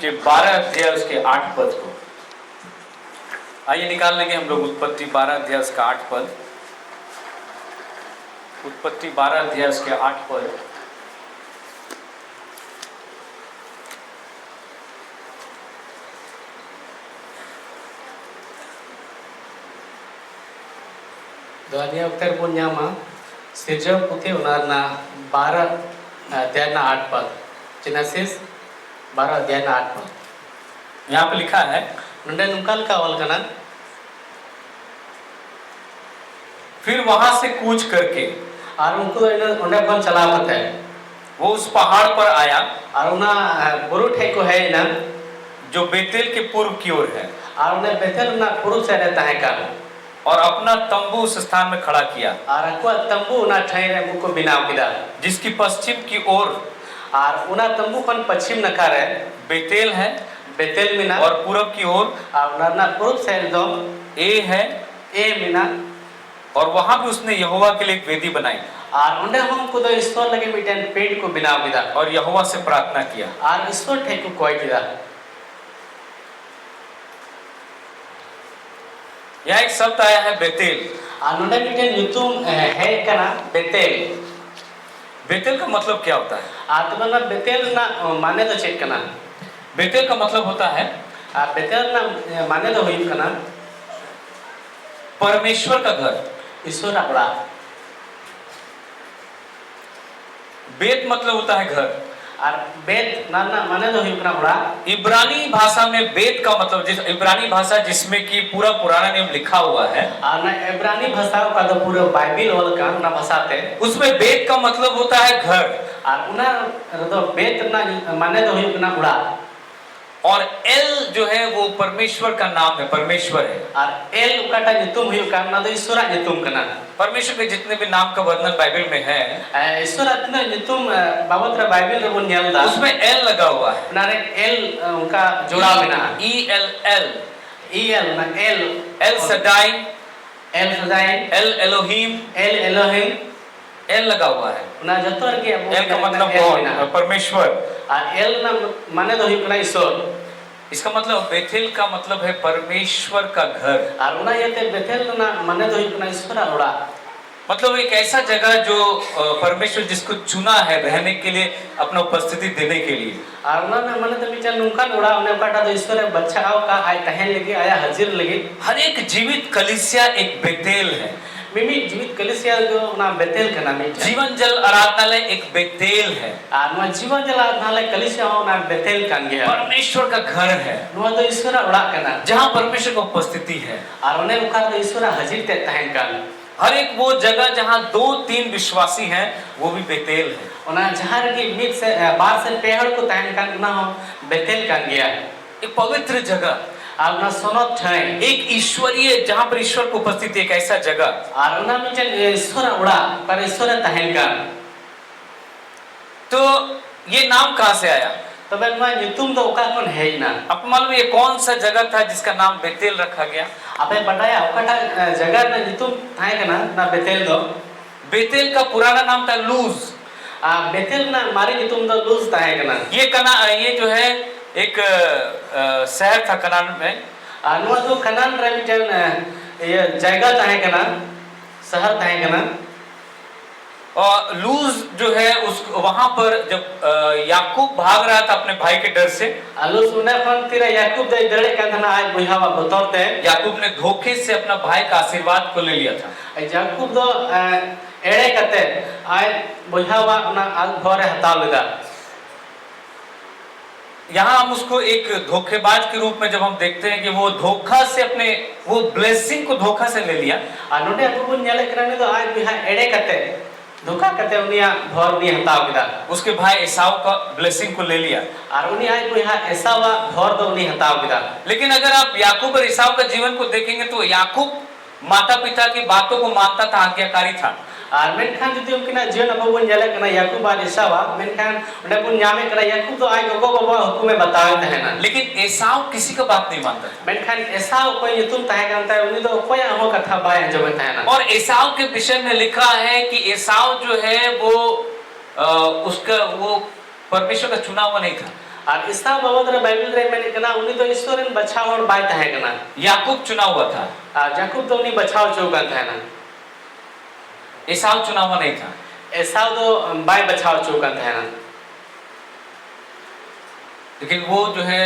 के 12 अध्याय उसके 8 पद को। आइए निकाल लेंगे हम लोग उत्पत्ति 12 अध्याय उसका 8 पद। उत्पत्ति 12 अध्याय उसके 8 पद। Doanya ukter punya mah sirjau putih unarna 12 अध्याय 8 पद। जेनेसिस 12 अध्याय 8 पद। यहाँ पे लिखा है नंदे नुकाल का वाल कना फिर वहां से कूच करके और उनको उन्हें कौन चला पता है वो उस पहाड़ पर आया और उना बुरु ठे को है ना जो बेतेल के पूर्व की ओर है और उन्हें बेतेल ना पूर्व से रहता है का और अपना तंबू उस स्थान में खड़ा किया और अकुआ तंबू ना ठाई रे मुको बिनाव किदा जिसकी पश्चिम की ओर और उना तंबू कौन पश्चिम नकार है बेतेल है बेतेल मिना और पूर्व की ओर और ना पूर्व से दो ए है ए मिना और वहां भी उसने यहोवा के लिए एक वेदी बनाई और उन्हें हम को तो ईश्वर लगे मिटन पेड़ को बिनाव किदा और यहोवा से प्रार्थना किया और ईश्वर ठे को कोई किदा। यहाँ एक शब्द आया है बेतेल। अनुडे मिटन युतुम है कना बेतेल। बेतेल का मतलब क्या होता है? आत्मना बेतेल ना माने तो चेक कना बेतेल का मतलब होता है बेतेल ना माने तो हुई कना परमेश्वर का घर। ईश्वर अपड़ा बेत मतलब होता है घर और बेत ना ना माने तो हुई कना बड़ा। इब्रानी भाषा में बेत का मतलब जिस इब्रानी भाषा जिसमें कि पूरा पुराना नियम लिखा हुआ है और ना इब्रानी भाषा का तो पूरा बाइबल वाला का ना भाषा थे उसमें बेत का मतलब होता है घर और उना तो बेत ना माने तो हुई कना बड़ा और एल जो है वो परमेश्वर का नाम है, परमेश्वर है। और एल उकाटा नितुम हुई करना तो ईश्वर नितुम कना परमेश्वर के जितने भी नाम का वर्णन बाइबल में है ईश्वर इतना नितुम बाबत रे बाइबल रे बोल नियलदा उसमें एल लगा हुआ है नारे एल उनका जोड़ा बिना E L L E L ना एल एल सदाई एल सदाई L Elohim L Elohim L लगा हुआ है। ना जतोर के एल का मतलब गॉड परमेश्वर और एल ना माने तो हुई कना ईश्वर। इसका मतलब बेथेल का मतलब है परमेश्वर का घर और उना येते बेथेल ना माने तो हुई कना ईश्वर ओड़ा मतलब एक ऐसा जगह जो परमेश्वर जिसको चुना है रहने के लिए अपना उपस्थिति देने के लिए और उना ना माने तो मिचन नुका ओड़ा उने काटा तो ईश्वर बच्चा आओ का आय तहन लगी आया हाजिर लगी हर एक जीवित कलीसिया एक बेतेल है। मिमी जीवित कलिसिया जो ना बेतेल का नाम है जीवन जल आराधनालय एक बेतेल है और ना जीवन जल आराधनालय कलिसिया हो ना बेतेल कान गया परमेश्वर का घर है नो तो ईश्वर ओड़ा कना जहां परमेश्वर की उपस्थिति है और उन्हें उका तो ईश्वर हाजिर ते तहन कान हर एक वो जगह जहां 2-3 विश्वासी हैं वो भी बेतेल है उना जहां की मिट से बार से पेहड़ को तहन कान ना हो बेतेल कान गया एक पवित्र जगह और ना सोनत छै एक ईश्वरीय जहां पर ईश्वर की उपस्थिति एक ऐसा जगह और उना मिचन ईश्वर ओड़ा पर ईश्वर तहन कान तो ये नाम कहां से आया तो बेनवा नितुम तो ओका कौन है ही ना आपको मालूम है ये कौन सा जगह था जिसका नाम बेतेल रखा गया? आपे बताया ओकाटा जगह ना नितुम थाए कना ना बेतेल दो बेतेल का पुराना नाम था लूज बेतेल ना मारे नितुम तो लूज थाए कना ये जो है एक शहर था कनान में नो तो कनान रे मिटन ये जगह थाए कना शहर थाए कना और लूज जो है उस वहां पर जब याकूब भाग रहा था अपने भाई के डर से आलू सुने फन तेरा याकूब दे डरे का था ना आज बुझावा बतौरते याकूब ने धोखे से अपना भाई का आशीर्वाद को ले लिया था याकूब दो एड़े कते आज बुझावा ना आज घरे हताव लेदा यहाँ हम उसको एक धोखेबाज के रूप में जब हम देखते हैं कि वो धोखा से अपने वो ब्लेसिंग को धोखा से ले लिया नोडे अबु नेले करने तो आज बिहा एड़े कते धोखा कते उनिया घर नी हताव किदा उसके भाई एसाव का ब्लेसिंग को ले लिया और उनी आज बिहा एसावा घर दो उनी हताव किदा। लेकिन अगर आप याकूब और एसाव का जीवन को देखेंगे तो याकूब माता पिता की बातों को मानता था, आज्ञाकारी था और मेनखान जदि उनकिना जीवन अबु बन नेले कना याकूब और एसावा मेनखान उडे बुन न्यामे कना याकूब तो आज गोगो बाबा हुकुमे बतावे तहना लेकिन एसाव किसी का बात नहीं मानता था मेनखान एसाव कोई तुम तहे जानता उनी तो कोई हो कथा बाय जब तहना और एसाव के विषय में लिखा है कि एसाव जो है वो उसका वो परमेश्वर का चुना हुआ नहीं था और ईसा बाबद रे बाइबल रे मेने कना उनी तो ईश्वरन बचाव और बाय तहे कना याकूब चुना हुआ था, याकूब तो उनी बचाव चौका था ना एसाव चुना हुआ नहीं था। एसाव तो बाय बचाव चौका था ना। लेकिन वो जो है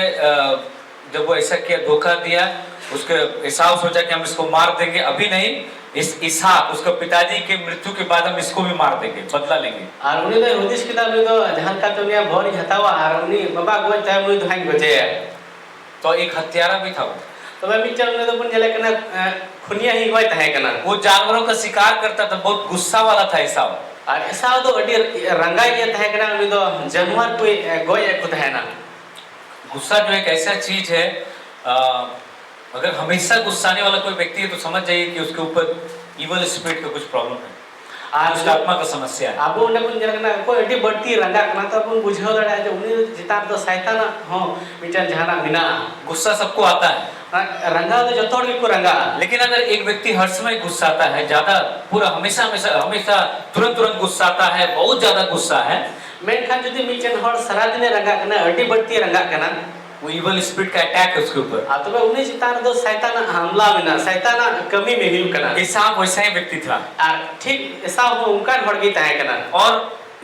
जब वो ऐसा किया, धोखा दिया, उसके एसाव सोचा कि हम इसको मार देंगे, अभी नहीं, इस इसहाक उसके पिताजी के मृत्यु के बाद हम इसको भी मार देंगे, बदला लेंगे। और उनी तो हुदिस किताब में तो जहां का तो ने भोर हतावा और उनी बाबा गोज था उनी धाइन गोजे तो एक हत्यारा भी था वो। तो मैं मिचल ने तो पुन जले कना खुनिया ही होय तहे कना वो जानवरों का शिकार करता था, बहुत गुस्सा वाला था एसाव। और एसाव तो अडी रंगा ये तहे कना उनी तो जानवर कोई गोय एक है ना। गुस्सा जो एक ऐसा चीज है, अगर हमेशा गुस्साने वाला कोई व्यक्ति है तो समझ जाइए कि उसके ऊपर इवल स्पिरिट का कुछ प्रॉब्लम है, और आत्मा का समस्या है। अब उन्हें पुन जले कना कोई अडी बढ़ती रंगा कना तो पुन बुझाव दड़ा जो उनी जितार तो शैतान हो मिचल जहाना बिना गुस्सा सबको आता है, रंगा तो जतोड़ के को रंगा। लेकिन अगर एक व्यक्ति हर समय गुस्साता है, ज्यादा पूरा हमेशा हमेशा हमेशा तुरंत गुस्साता है, बहुत ज्यादा गुस्सा है, मेनखान जदी मिचन हर सारा दिन रंगा कना अडी बढ़ती रंगा कना वो इवल स्पिरिट का अटैक है उसके ऊपर। तबे उनी जितार दो शैतान हमला बिना शैतान कमी में ही कना एसाव वैसा ही व्यक्ति था। ठीक ऐसा हो उनका भड़गी तय कना। और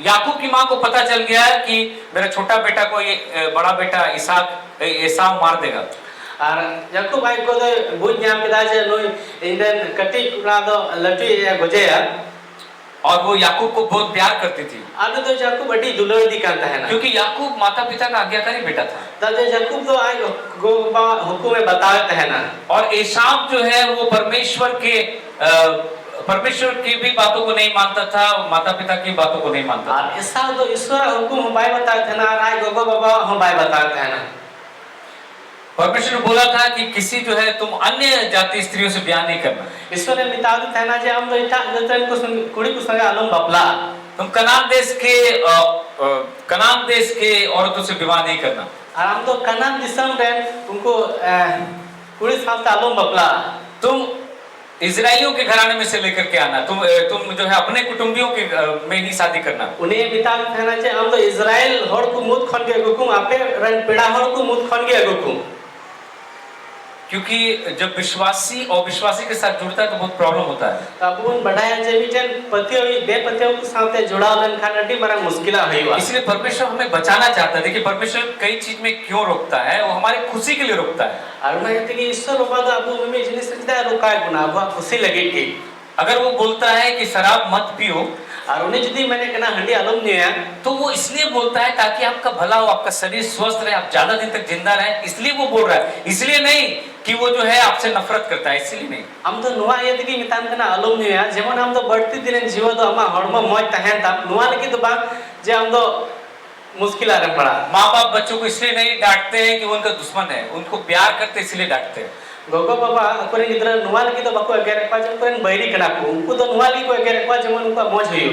याकूब की माँ को पता चल गया कि मेरा छोटा बेटा को ये बड़ा बेटा इसहाक एसाव मार देगा। और याकूब आई को तो बुझ ᱧᱟᱢ केदा जे नुई इंदन कटी कुड़ा दो लटी गोजेया, और वो याकूब को बहुत प्यार करती थी। आने तो याकूब बड़ी दुलर दी कांता है ना, क्योंकि याकूब माता पिता का आज्ञाकारी बेटा था। तब याकूब तो आई गोबा हुकुम में बताते है ना। और एसाव जो है वो परमेश्वर की भी बातों को नहीं मानता था, माता पिता की बातों को नहीं मानता था। और ऐसा तो ईश्वर हुकुम हम बाय बताते है ना, आई गोगो बाबा हम बाय बताते है ना। परमेश्वर ने बोला था कि किसी जो है तुम अन्य जाति स्त्रियों से ब्याह नहीं करना। ईश्वर ने मिताद था ना जे हम तो इटा जतन को कुड़ी को संग आलम बपला, तुम कनान देश के औरतों से विवाह नहीं करना। और हम तो कनान दिसम रे उनको कुड़ी साथ आलम बपला। तुम इजराइलियों के घराने में से लेकर के आना, तुम जो है अपने कुटुंबियों के में ही शादी करना। उन्हें मिताद था ना जे हम तो इजराइल हर को मुद खन के गुकुम आपे रन पेड़ा हर को मुद खन के गुकुम। क्योंकि जब विश्वासी और विश्वासी के साथ जुड़ता है तो बहुत प्रॉब्लम होता है। अब उन बढ़ाया जे बिचन पतियों बेपतियों के साथ जुड़ा लन खाना डी बड़ा मुश्किल होईवा। इसलिए परमेश्वर हमें बचाना चाहता है। देखिए परमेश्वर कई चीज में क्यों रोकता है, वो हमारी खुशी के लिए रोकता है। और मैं कहते कि ईश्वर बाबा अब में जिनिस सदा रोकाय गुना अब खुशी लगे कि अगर वो बोलता है कि शराब मत पियो, और उन्हें यदि मैंने कहना हंडी आलम नहीं है तो वो इसलिए बोलता है ताकि आपका भला हो, आपका शरीर स्वस्थ रहे, आप ज्यादा दिन तक जिंदा रहे, इसलिए वो बोल रहा है। इसलिए नहीं कि वो जो है आपसे नफरत करता है, इसलिए नहीं। हम तो नुआ ये कि मितान कना आलम नहीं है जेमन हम तो बढ़ती दिन जीव तो हम हड़मा मौज तहन ता नुआ लगी तो बात जे हम तो मुश्किल आ पड़ा। माँ बाप बच्चों को इसलिए नहीं डांटते हैं कि वो उनका दुश्मन है, उनको प्यार करते इसलिए डांटते हैं। गोगो बाबा अकोरे गिद्रा नुआ लगी तो बाको अगेर पा जम कोन बैरी कना को उनको तो नुआ लगी को अगेर पा जेमन उनका मौज होयो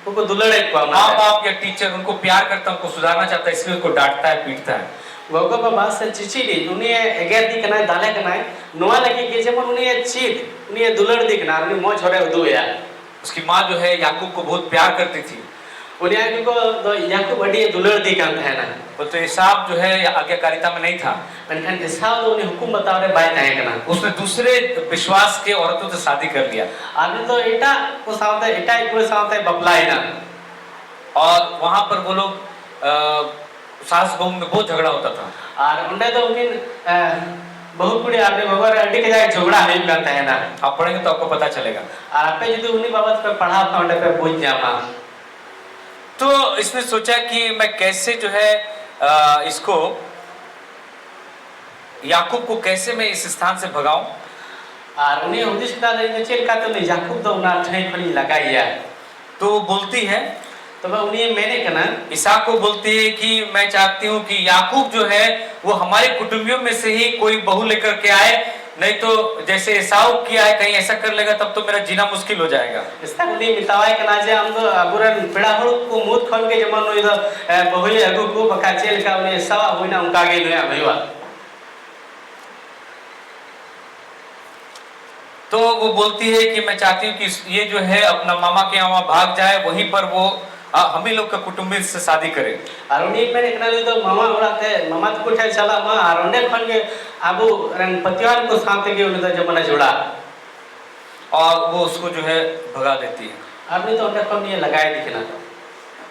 उनको दुलड़े को माँ बाप या टीचर उनको प्यार करता है, उनको सुधारना चाहता है, इसलिए उनको डांटता है, पीटता है। गोगो बाबा से चिची दी उन्हें अगेर दी कना दाले कना नुआ लगी के जेमन उन्हें चीत उन्हें दुलड़ दी कना उन्हें मौज हो रहे दो या। उसकी माँ जो है याकूब को बहुत प्यार करती थी, उन्हें को तो याकूब बड़ी दुलड़ दी कान था ना। वो तो एसाव जो है आज्ञाकारिता में नहीं था, मनखान एसाव तो उन्हें हुकुम बताव रे बाय तय कना उसने दूसरे विश्वास के औरतों से शादी कर लिया। आने तो एटा को सावते एटा को सावते बपला ना। और वहां पर वो लोग सास बहू में बहुत झगड़ा होता था। और उन्हें तो उन्हें बहुत बड़ी आपने बगर अड्डी के जाए झगड़ा है करता है ना। आप पढ़ेंगे तो आपको पता चलेगा। और आपे यदि उन्हीं बाबत पे पढ़ा था उन्हें पे पूछ जामा। तो इसने सोचा कि मैं कैसे जो है इसको याकूब को कैसे मैं इस स्थान से भगाऊं। और उन्हें उद्देश्य का लेने चल का तो नहीं याकूब तो उन्हें ठई फड़ी लगाई है। तो वो बोलती है, तो मैं उन्हें मैंने कहना इसहाक को बोलती है कि मैं चाहती हूँ कि याकूब जो है वो हमारे कुटुंबियों में से ही कोई बहू लेकर के आए, नहीं तो जैसे एसाव किया है कहीं ऐसा कर लेगा तब तो मेरा जीना मुश्किल हो जाएगा। इसका उन्हें मितावाई के नाजे हम तो बुरन पेड़ा हड़ को मुद खन के जमन नो इधर बहुई अगु को बका चेल का उन्हें सवा हुई ना उनका गे नया भईवा। तो वो बोलती है कि मैं चाहती हूँ कि ये जो है अपना मामा के यहाँ भाग जाए, वहीं पर वो हम ही लोग का कुटुंबी से शादी करें। और उन्हीं में एक नाली तो मामा उड़ाते मामा तो कुछ चला माँ और उन्हें खन के आबू रंग पतिवार को सामने के उन्हें जमाना जुड़ा और वो उसको जो है भगा देती है। आपने तो उन्हें खन ये लगाए दिखना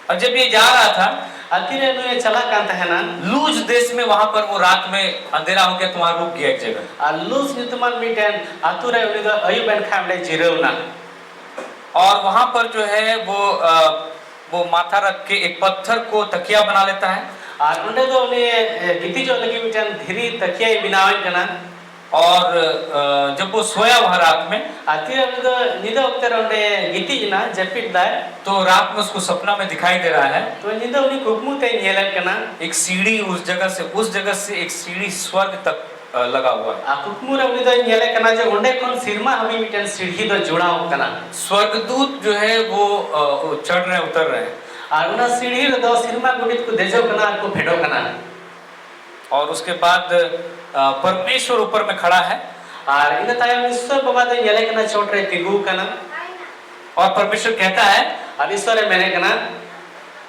और जब ये जा रहा था आखिर ये चला कांता है ना लूज देश में, वहां पर वो रात में अंधेरा हो गया तो वहां रुक गया एक जगह। और लूज नितमान मीटन आतुरे उन्हें तो अयुबन खामले जिरवना और वहां पर जो है वो माथा रख के एक पत्थर को तकिया बना लेता है और उन्हें तो उन्हें गिट्टी जो लगी मीटन धीरे तकिया बिनावन करना और जब वो सोया वह रात में आखिर तो निदा उतर उन्हें गिट्टी जना जपिट दाय तो रात में उसको सपना में दिखाई दे रहा है तो निदा उन्हें कुकमु ते नीलन करना एक सीढ़ी उस जगह से एक सीढ़ी स्वर्ग तक लगा हुआ है। कुकमु रे उन्हें तो नीले करना जो उन्हें कौन सिरमा हमें मीटन सीढ़ी तो जुड़ा हो करना स्वर्गदूत जो है वो चढ़ रहे उतर रहे हैं और उन्हें सीढ़ी रे दो सिरमा गुडित को देजो करना को फेडो करना और उसके बाद परमेश्वर ऊपर में खड़ा है और इन्हें ताया ईश्वर बाबा तो नीले करना छोड़ रहे तिगु करना और परमेश्वर कहता है और ईश्वर मैंने करना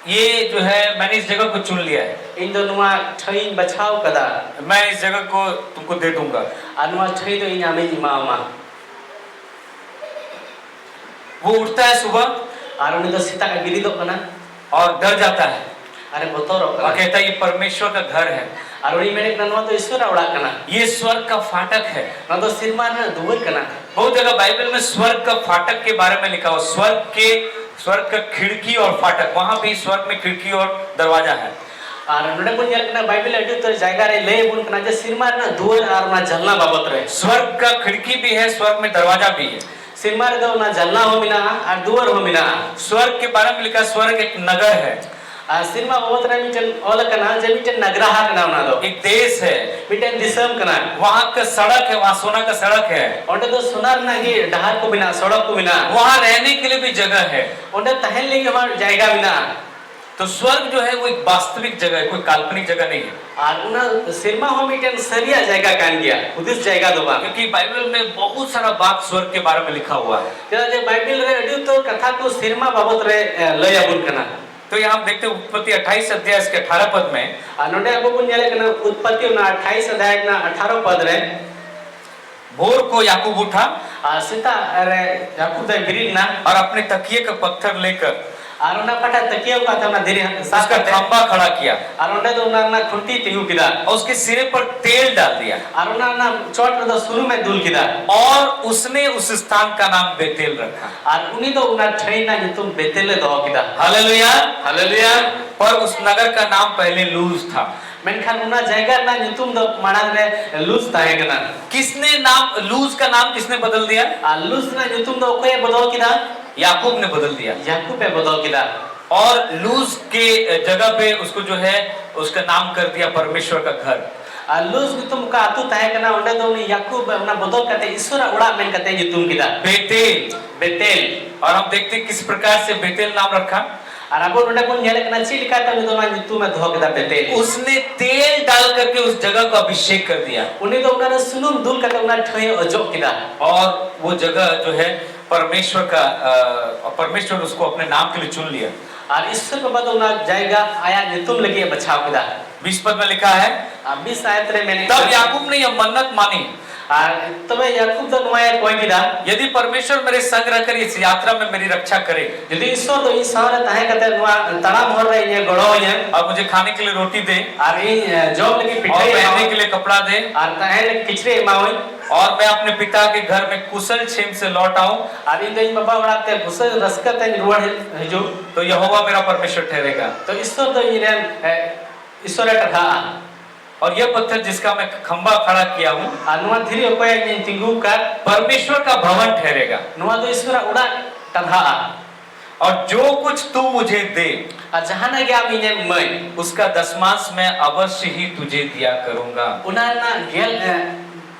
ये जो है मैंने इस जगह को चुन लिया है, इन दोनों ठईन बचाव कदा मैं इस जगह को तुमको दे दूंगा। अनुआ ठई तो इन आमे इमामा वो उठता है सुबह और उन्हें तो सीता का गिरी दो करना और डर जाता है अरे बतौर और कहता है ये परमेश्वर का घर है, और उन्हीं मैंने करना तो ईश्वर उड़ा करना ये स्वर्ग का फाटक है। ना तो सिरमा ना दुबर करना बहुत जगह बाइबल में स्वर्ग का फाटक के बारे में लिखा हुआ, स्वर्ग का खिड़की और फाटक, वहां भी स्वर्ग में खिड़की और दरवाजा है। और नोडे बुन करना बाइबल एडिट तो जायगा रे ले बुन करना जे सिरमा ना दुबर और ना जलना बाबत रहे स्वर्ग का खिड़की भी है, स्वर्ग में दरवाजा भी है। सिरमा रे तो ना जलना हो मिना और दुबर हो मिना। स्वर्ग के बारे में लिखा स्वर्ग एक नगर है, सिरमा बाबत रहे मिटन ओल करना जे मिटन नगराहा करना ना दो एक देश है, मिटन दिसम करना वहां का सड़क है, वहां सोना का सड़क है, ओंडे तो सुनार ना की डहार को बिना सड़क को बिना वहां रहने के लिए भी जगह है, ओंडे तहन लेके हमार जायगा बिना। तो स्वर्ग जो है वो एक वास्तविक जगह है, कोई काल्पनिक जगह नहीं है। और उन्हें सिरमा हो मिटन सरिया जायगा कान गया उदिस जायगा दोबा क्योंकि बाइबल में बहुत सारा बात स्वर्ग के बारे में लिखा हुआ है। क्या जे बाइबल रे एडिट तो कथा को सिरमा बाबत रे लय बुन करना तो यहाँ हम देखते हैं उत्पत्ति 28 अध्याय इसके 18 पद में नोडे अब बुन जाले करना उत्पत्ति ना 28 अध्याय ना 18 पद रे भोर को याकूब उठा सीता अरे याकूब दे गिरी ना और अपने तकिए का पत्थर लेकर और उन्हें पटा तकिया का था ना धीरे साथ उसका खंबा खड़ा किया और उन्हें तो उन्हें ना खुंटी तिगु किदा और उसके सिरे पर तेल डाल दिया और उन्हें ना चोट तो शुरू में दूल किदा और उसने उस स्थान का नाम बेतेल रखा। और उन्हीं तो उन्हें ठहरना कि तुम बेतेल दो किदा हालेलुया हालेलुया। पर उस नगर का नाम पहले लूज था। मेनखान उन्हें जायगा ना कि तुम दो मानन रे लूज ताहेगा ना किसने नाम लूज का नाम किसने बदल दिया? लूज ना कि तुम दो कोई बदल किदा याकूब ने बदल दिया। याकूब पे बदल किदा और लूज के जगह पे उसको जो है उसका नाम कर दिया परमेश्वर का घर। लूज कि तुम का आतु ताहेगा ना उन्हें तो उन्हें याकूब उन्हें बदल करते ईश्वर उड़ा मेन करते कि तुम किदा बेतेल बेतेल। और हम देखते किस प्रकार से बेतेल नाम रखा। और अब उन्हें कौन जाले करना चिल का तो उन्हें तो तुम धो किदा बेतेल उसने तेल डाल करके उस जगह को अभिषेक कर दिया। उन्हें तो उन्हें सुनुम दूल करते उन्हें ठहे अजो किदा और वो जगह जो है परमेश्वर उसको अपने नाम के लिए चुन लिया। और ईश्वर के बाद उन्हें जाएगा आया कि तुम लगी बचाव किदा 20 पद में लिखा है 20 आयत रे मैंने तब याकूब ने यह मन्नत मानी और तबे याकूब तो नुआया कोई किदा यदि परमेश्वर मेरे संग रहकर इस यात्रा में मेरी रक्षा करे यदि ईश्वर तो इस सारे ताहे कहते नुआ तना मोहर रहे ये गड़ो ये और मुझे खाने के लिए रोटी दे और ये जॉब लगी और पिटाई पहनने के लिए कपड़ा दे और ताहे लगी किचरे मावई और मैं अपने पिता के घर में कुशल क्षेम से लौट आऊं और इन दिन बाबा बनाते गुस्से रसकत है रुआड़ है जो तो यहोवा मेरा परमेश्वर ठहरेगा। तो ईश्वर तो ये ईश्वर टका और यह पत्थर जिसका मैं खंबा खड़ा किया हूँ और नुआ धीरे कोई ये तिंगु का परमेश्वर का भवन ठहरेगा। नुआ तो ईश्वर उड़ा टका और जो कुछ तू मुझे दे जहाँ ना गया मिने मैं उसका दशमांश मैं अवश्य ही तुझे दिया करूंगा। उन्हें ना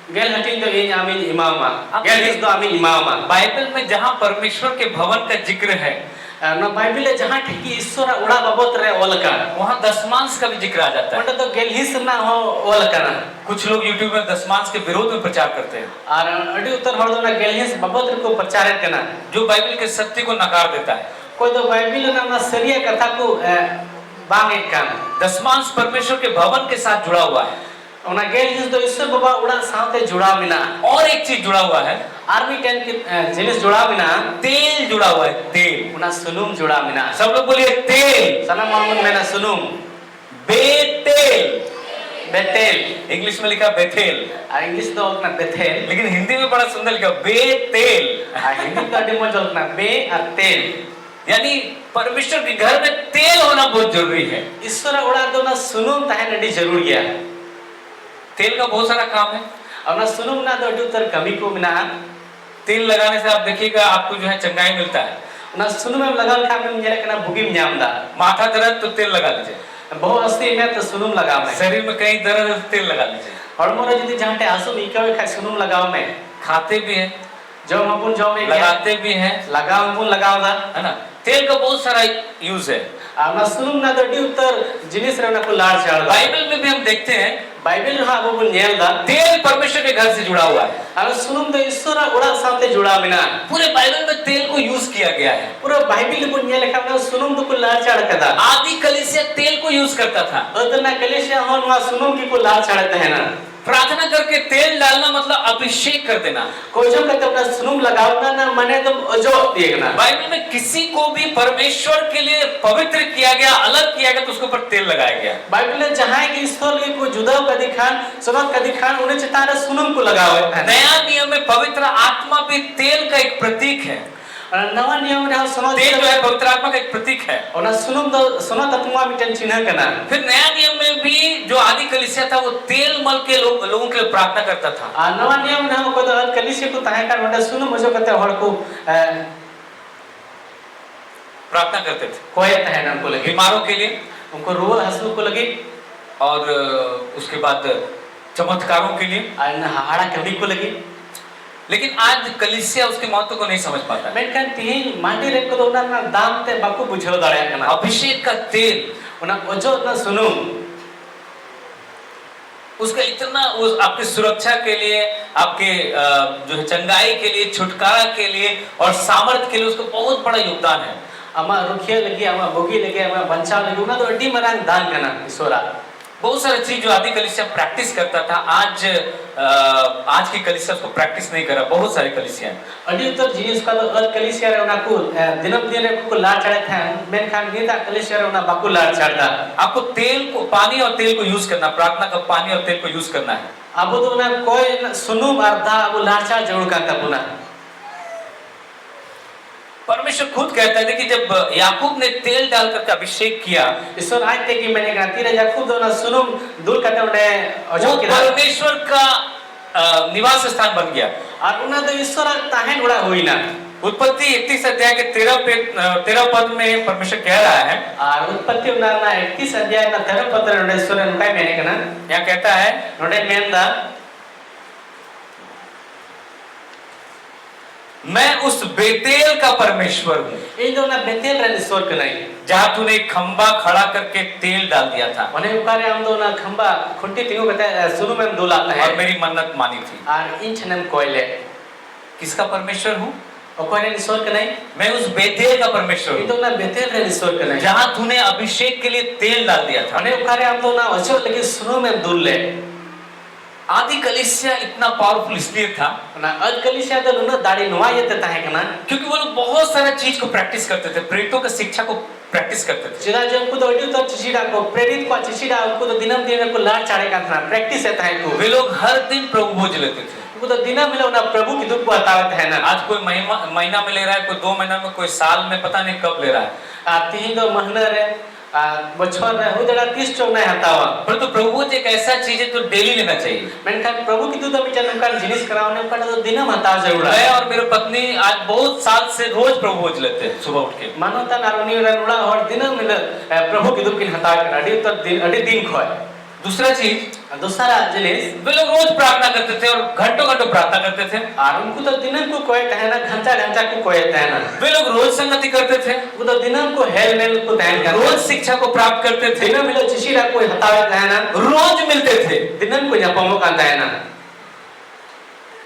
गेल हटिंग तो ये आमीन इमामा गेल हिस तो आमीन इमामा बाइबल में जहाँ परमेश्वर के भवन का जिक्र है ना बाइबल जहाँ ठेकी ईश्वर उड़ा बाबत रे ओलका वहाँ दशमांश का भी जिक्र आ जाता है। वहाँ तो गेल हिस ना हो ओलका ना कुछ लोग यूट्यूब में दशमांश के विरोध में प्रचार करते हैं और अड़ी उत्तर हर दो ना गेल हिस बाबत रे को प्रचार करना जो बाइबल के सत्य को नकार देता है। कोई तो बाइबिल ना सरिया कथा को बांगे कान दशमांश परमेश्वर के भवन के साथ जुड़ा हुआ है। ओना गेल जिस तो ईश्वर बाबा उड़ा साथे जुड़ा मिना और एक चीज जुड़ा हुआ है, आर्मी टेन की जिनिस जुड़ा मिना तेल जुड़ा हुआ है, तेल। उना सुनुम जुड़ा मिना सब लोग बोलिए तेल। सना मालूम में ना सुनुम बेतेल, बेतेल इंग्लिश में लिखा बेथेल, इंग्लिश तो अपना बेतेल लेकिन हिंदी में बड़ा सुंदर लिखा बेतेल। हिंदी का डिमो चलना बे और तेल, यानी परमेश्वर के घर में तेल होना बहुत जरूरी है। ईश्वर उड़ा तो ना सुनुम ताहे नडी जरूरी है। तेल का बहुत सारा काम है और ना सुनुम ना तो उतर कमी को मिना तेल लगाने से आप देखिएगा आपको जो है चंगाई मिलता है। ना सुनुम में लगा खा में मेरे कना बुगी में जामदा माथा दर्द तो तेल लगा लीजिए, बहुत अस्ती में तो सुनुम लगा में शरीर में कहीं दर्द है तो तेल लगा लीजिए। और मोरे यदि जहां टे आंसू निकल खा सुनुम लगाओ में खाते भी हैं, जो अपन जो में लगाते भी हैं, लगाओ अपन लगाओ दा है ना। तेल का बहुत सारा यूज है। ना सुनुम ना तो उतर जिनिस रे ना को लाड़ छाड़ बाइबल में भी हम देखते हैं बाइबिल हा वो नेल दा तेल परमेश्वर के घर से जुड़ा हुआ है। और सुनुम तो ईश्वर उड़ा साथे जुड़ा मिना पूरे बाइबल में तेल को यूज किया गया है। पूरा बाइबिल को नेल लिखा ना सुनुम तो को लाड़ छाड़ कदा आदि कलीसिया तेल को यूज करता था। अदना कलेशिया होन वा सुनुम की को लाड़ छाड़ते हैं ना। प्रार्थना करके तेल डालना मतलब अभिषेक कर देना। कोई जो कहते अपना सुनुम लगाओ ना मने तो जो देखना बाइबल में किसी को भी परमेश्वर के लिए पवित्र किया गया, अलग किया गया तो उसके ऊपर तेल लगाया गया। बाइबिल में जहां की ईश्वर के को जुदा का दिखान समझ का दिखान उन्हें चितारे सुनुम को लगाओ है। नया नियम में पवित्र आत्मा भी तेल का एक प्रतीक है। और नवा नियम में हम समझ तेल जो है पवित्र आत्मा का एक प्रतीक है। और ना सुनुम तो सुना तत्वा मिटन चिन्ह करना। फिर नया नियम में भी जो आदि कलीसिया था वो तेल मल के लोगों के लिए प्रार्थना करता था। नवा नियम में हम को तो कलीसिया को ताहे का वडा सुनुम जो कहते हर को प्रार्थना करते थे कोई ताहे ना को लगे बीमारों के लिए, उनको रूह हंसू को लगे और उसके बाद चमत्कारों के लिए, हाड़ा कभी को लगे। लेकिन आज कलीसिया उसके महत्व को नहीं समझ पाता है। मेनखान तीन माटी रे को ना दाम ते बाकू बुझो दाड़े कना अभिषेक का तेल उना ओजो ना सुनुम उसका इतना उस आपकी सुरक्षा के लिए, आपके जो है चंगाई के लिए, छुटकारा के लिए और सामर्थ के लिए उसका बहुत बड़ा योगदान है। अमा रुखिया लगी अमा बोगी लगे अमा बंचाव लगी उना तो अड्डी मरान दान करना ईश्वरा बहुत सारी चीज जो आदि कलीसिया प्रैक्टिस करता था आज की कलीसिया उसको प्रैक्टिस नहीं कर रहा। बहुत सारी कलीसिया अड्डी तो जिनिस का तो अल कलीसिया रे उना को दिनम दिन रे को लाड़ चढ़े थे मेनखान नीता कलीसिया रे उना बाकू लाड़ चढ़ता। आपको तेल को, पानी और तेल को यूज करना, प्रार्थना का पानी और तेल को यूज करना है। अब तो ना कोई सुनुम अर्धा अब लाड़ जरूर करता पुना। परमेश्वर खुद कहता है कि जब याकूब ने तेल डाल करके अभिषेक किया, ईश्वर आज तक कि मैंने कहा तीर याकूब दोना सुनुम दूर करते उन्हें वो परमेश्वर का निवास स्थान बन गया। और उन्हें तो ईश्वर ताहें उड़ा हुई ना। उत्पत्ति 31 अध्याय के 13 पद में परमेश्वर कह रहा है, और उत्पत्ति उन्हें 31 अध्याय ना 13 पद रे ईश्वर ने क्या मैंने कहना यहाँ कहता है, नोटे मेंदा मैं उस बेतेल का परमेश्वर हूँ। ये जो ना बेतेल रे ईश्वर के नहीं जहाँ तूने खंबा खड़ा करके तेल डाल दिया था उन्हें उकारे हम दो ना खंबा खुंटी तिंगो कहते सुनु में दो लाता है और मेरी मन्नत मानी थी। और इंच नम कोयले किसका परमेश्वर हूँ? और कोई ईश्वर के नहीं, मैं उस बेतेल का परमेश्वर ये तो हूँ ना बेतेल रे ईश्वर के नहीं जहाँ तूने अभिषेक के लिए तेल डाल दिया था। उन्हें उकारे हम दो ना अच्छो लेकिन सुनु में दूर ले आदि कलीसिया इतना पावरफुल इसलिए था ना अद कलीसिया तो उन्हें दाढ़ी नुआ ये देता है ना क्योंकि वो लोग बहुत सारा चीज को प्रैक्टिस करते थे, प्रेरितों की शिक्षा को प्रैक्टिस करते थे। जिना जो उनको तो अड्डी तो चिचिड़ा को प्रेरित को चिचिड़ा उनको तो दिनम दिन को लाड़ चाड़े का था प्रैक्टिस रहता है को वे लोग हर दिन प्रभु भोज लेते थे। उनको तो दिना मिले ना प्रभु की दुख को बतावत है ना। आज कोई महीना में ले रहा है, कोई 2 महीना में, कोई साल में, पता नहीं कब ले रहा है। तीन दो महीना रे बछर रे हो जड़ा 30 चौ नहीं हतावा पर तो प्रभु जी एक ऐसा चीज है तो डेली लेना चाहिए। मैंने प्रभु की तो मिचन उनका जिनिस करावने उनका तो दिनम हताव जरूर मैं और मेरी पत्नी आज बहुत साल से रोज प्रभु भोज लेते हैं सुबह उठ के। मानो ता नारोनी नुड़ा और दिनम मिले प्रभु की दुख की हताव करा अड़ी तो दिन खोए। दूसरा चीज, दूसरा जिनिस वे लोग रोज प्रार्थना करते थे और घंटों घंटों प्रार्थना करते थे। और उनको तो दिनम को कोई है ना घंटा को कोई है ना। वे लोग रोज संगति करते थे, वो तो दिनम को हेल मेल को ध्यान करते रोज शिक्षा को प्राप्त करते थे, दिनम मिले चिचिड़ा को हतावे है ना, रोज मिलते थे। दिनम को न्यापमो का है ना।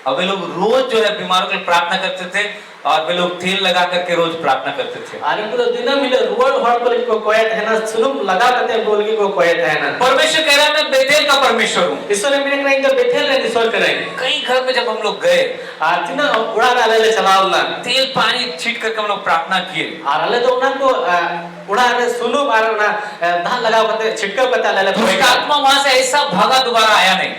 और वे लोग रोज जो है बीमारों के लिए प्रार्थना करते थे और वे लोग तेल लगा करके रोज प्रार्थना करते थे। आर उनको तो दिनम मिले रुआल हर को कोया है ना सुनुम लगा करते बोलगी को कोया है ना। परमेश्वर कह रहा है मैं बेतेल का परमेश्वर हूँ। ईश्वर ने मेरे को बेथेल रे ईश्वर करे। कई घर में जब हम लोग गए आर तिना उड़ा डाले ले चलाओ ना तेल पानी छीट करके हम लोग प्रार्थना किए। आर अले तो उना को उड़ा रे सुनुम आर ना धान लगा करते छिटका पता ले दुष्ट आत्मा वहां से ऐसा भागा दोबारा आया नहीं।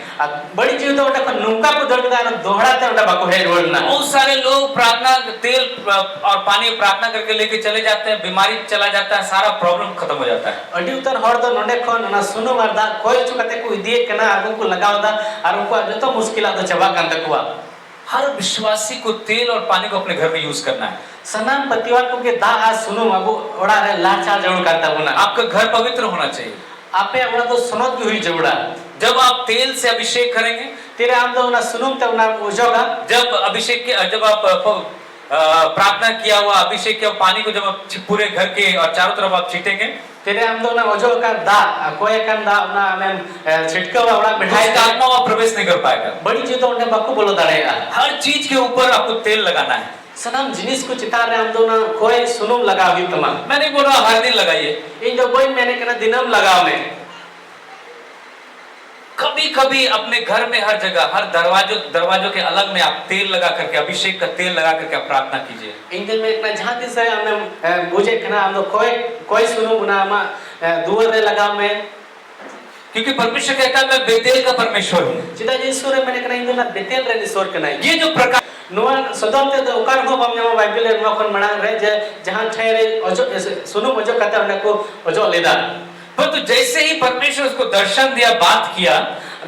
बड़ी चीज तो उटा नुका को दर्द का दोहराते उटा बाको है रोलना। बहुत सारे लोग प्रार्थना तेल और पानी प्रार्थना करके लेके चले जाते हैं, बीमारी चला जाता है, सारा प्रॉब्लम खत्म हो जाता है। अडी उतर हर तो नोडे खन ना सुनुम आर दा कोई चुकाते को दिए कना आगु को लगाओ दा आर उनको जो तो मुश्किल आ तो चबा कान तकवा। हर विश्वासी को तेल और पानी को अपने घर में यूज करना है। सनाम पतिवार को के दा आ सुनुम अबो ओड़ा रे लाचा जरूर करता होना। आपका घर पवित्र होना चाहिए। आपे उड़ा तो सुनत की हुई जबड़ा। जब आप तेल से अभिषेक करेंगे तेरे आम तो ना सुनुम तो ना उजोगा। जब आप प्रार्थना किया हुआ अभिषेक किया पानी को जब आप पूरे घर के और चारों तरफ आप छीटेंगे तेरे आम तो ना उजो का दा कोई कान दा ना मैं छिटका वाला बिठाए दुष्ट आत्मा वहां प्रवेश नहीं कर पाएगा। बड़ी चीज तो उन्हें बाकू बोलो दाड़ेगा। हर चीज के ऊपर आपको तेल लगाना है। सनम जिनिस को चितार रे आम तो ना कोई सुनुम लगाओ ही तमा। मैं नहीं बोल रहा हर दिन लगाइए। इन जो कोई मैंने कहना दिनम लगाओ में। कभी कभी अपने घर में हर जगह हर दरवाजों के अलग में आप तेल लगा करके अभिषेक का तेल लगा करके आप प्रार्थना कीजिए। इंजन में इतना जहाँ दिस है हमें बुझे कहना हम तो कोई सुनो बुना हम दुआर रे लगाओ में क्योंकि परमेश्वर कहता है मैं बेतेल का परमेश्वर हूँ। चिता ईश्वर मैंने कहना इंजन ना बेतेल रे ईश्वर कहना ये जो प्रकाश नोआ सदमते तो उकार हो हम यहाँ बाइबल रे नोआ कौन मनांग रहे जहाँ ठहरे अजो सुनो अजो कहता है उनको अजो लेदा। परंतु जैसे ही परमेश्वर उसको दर्शन दिया बात किया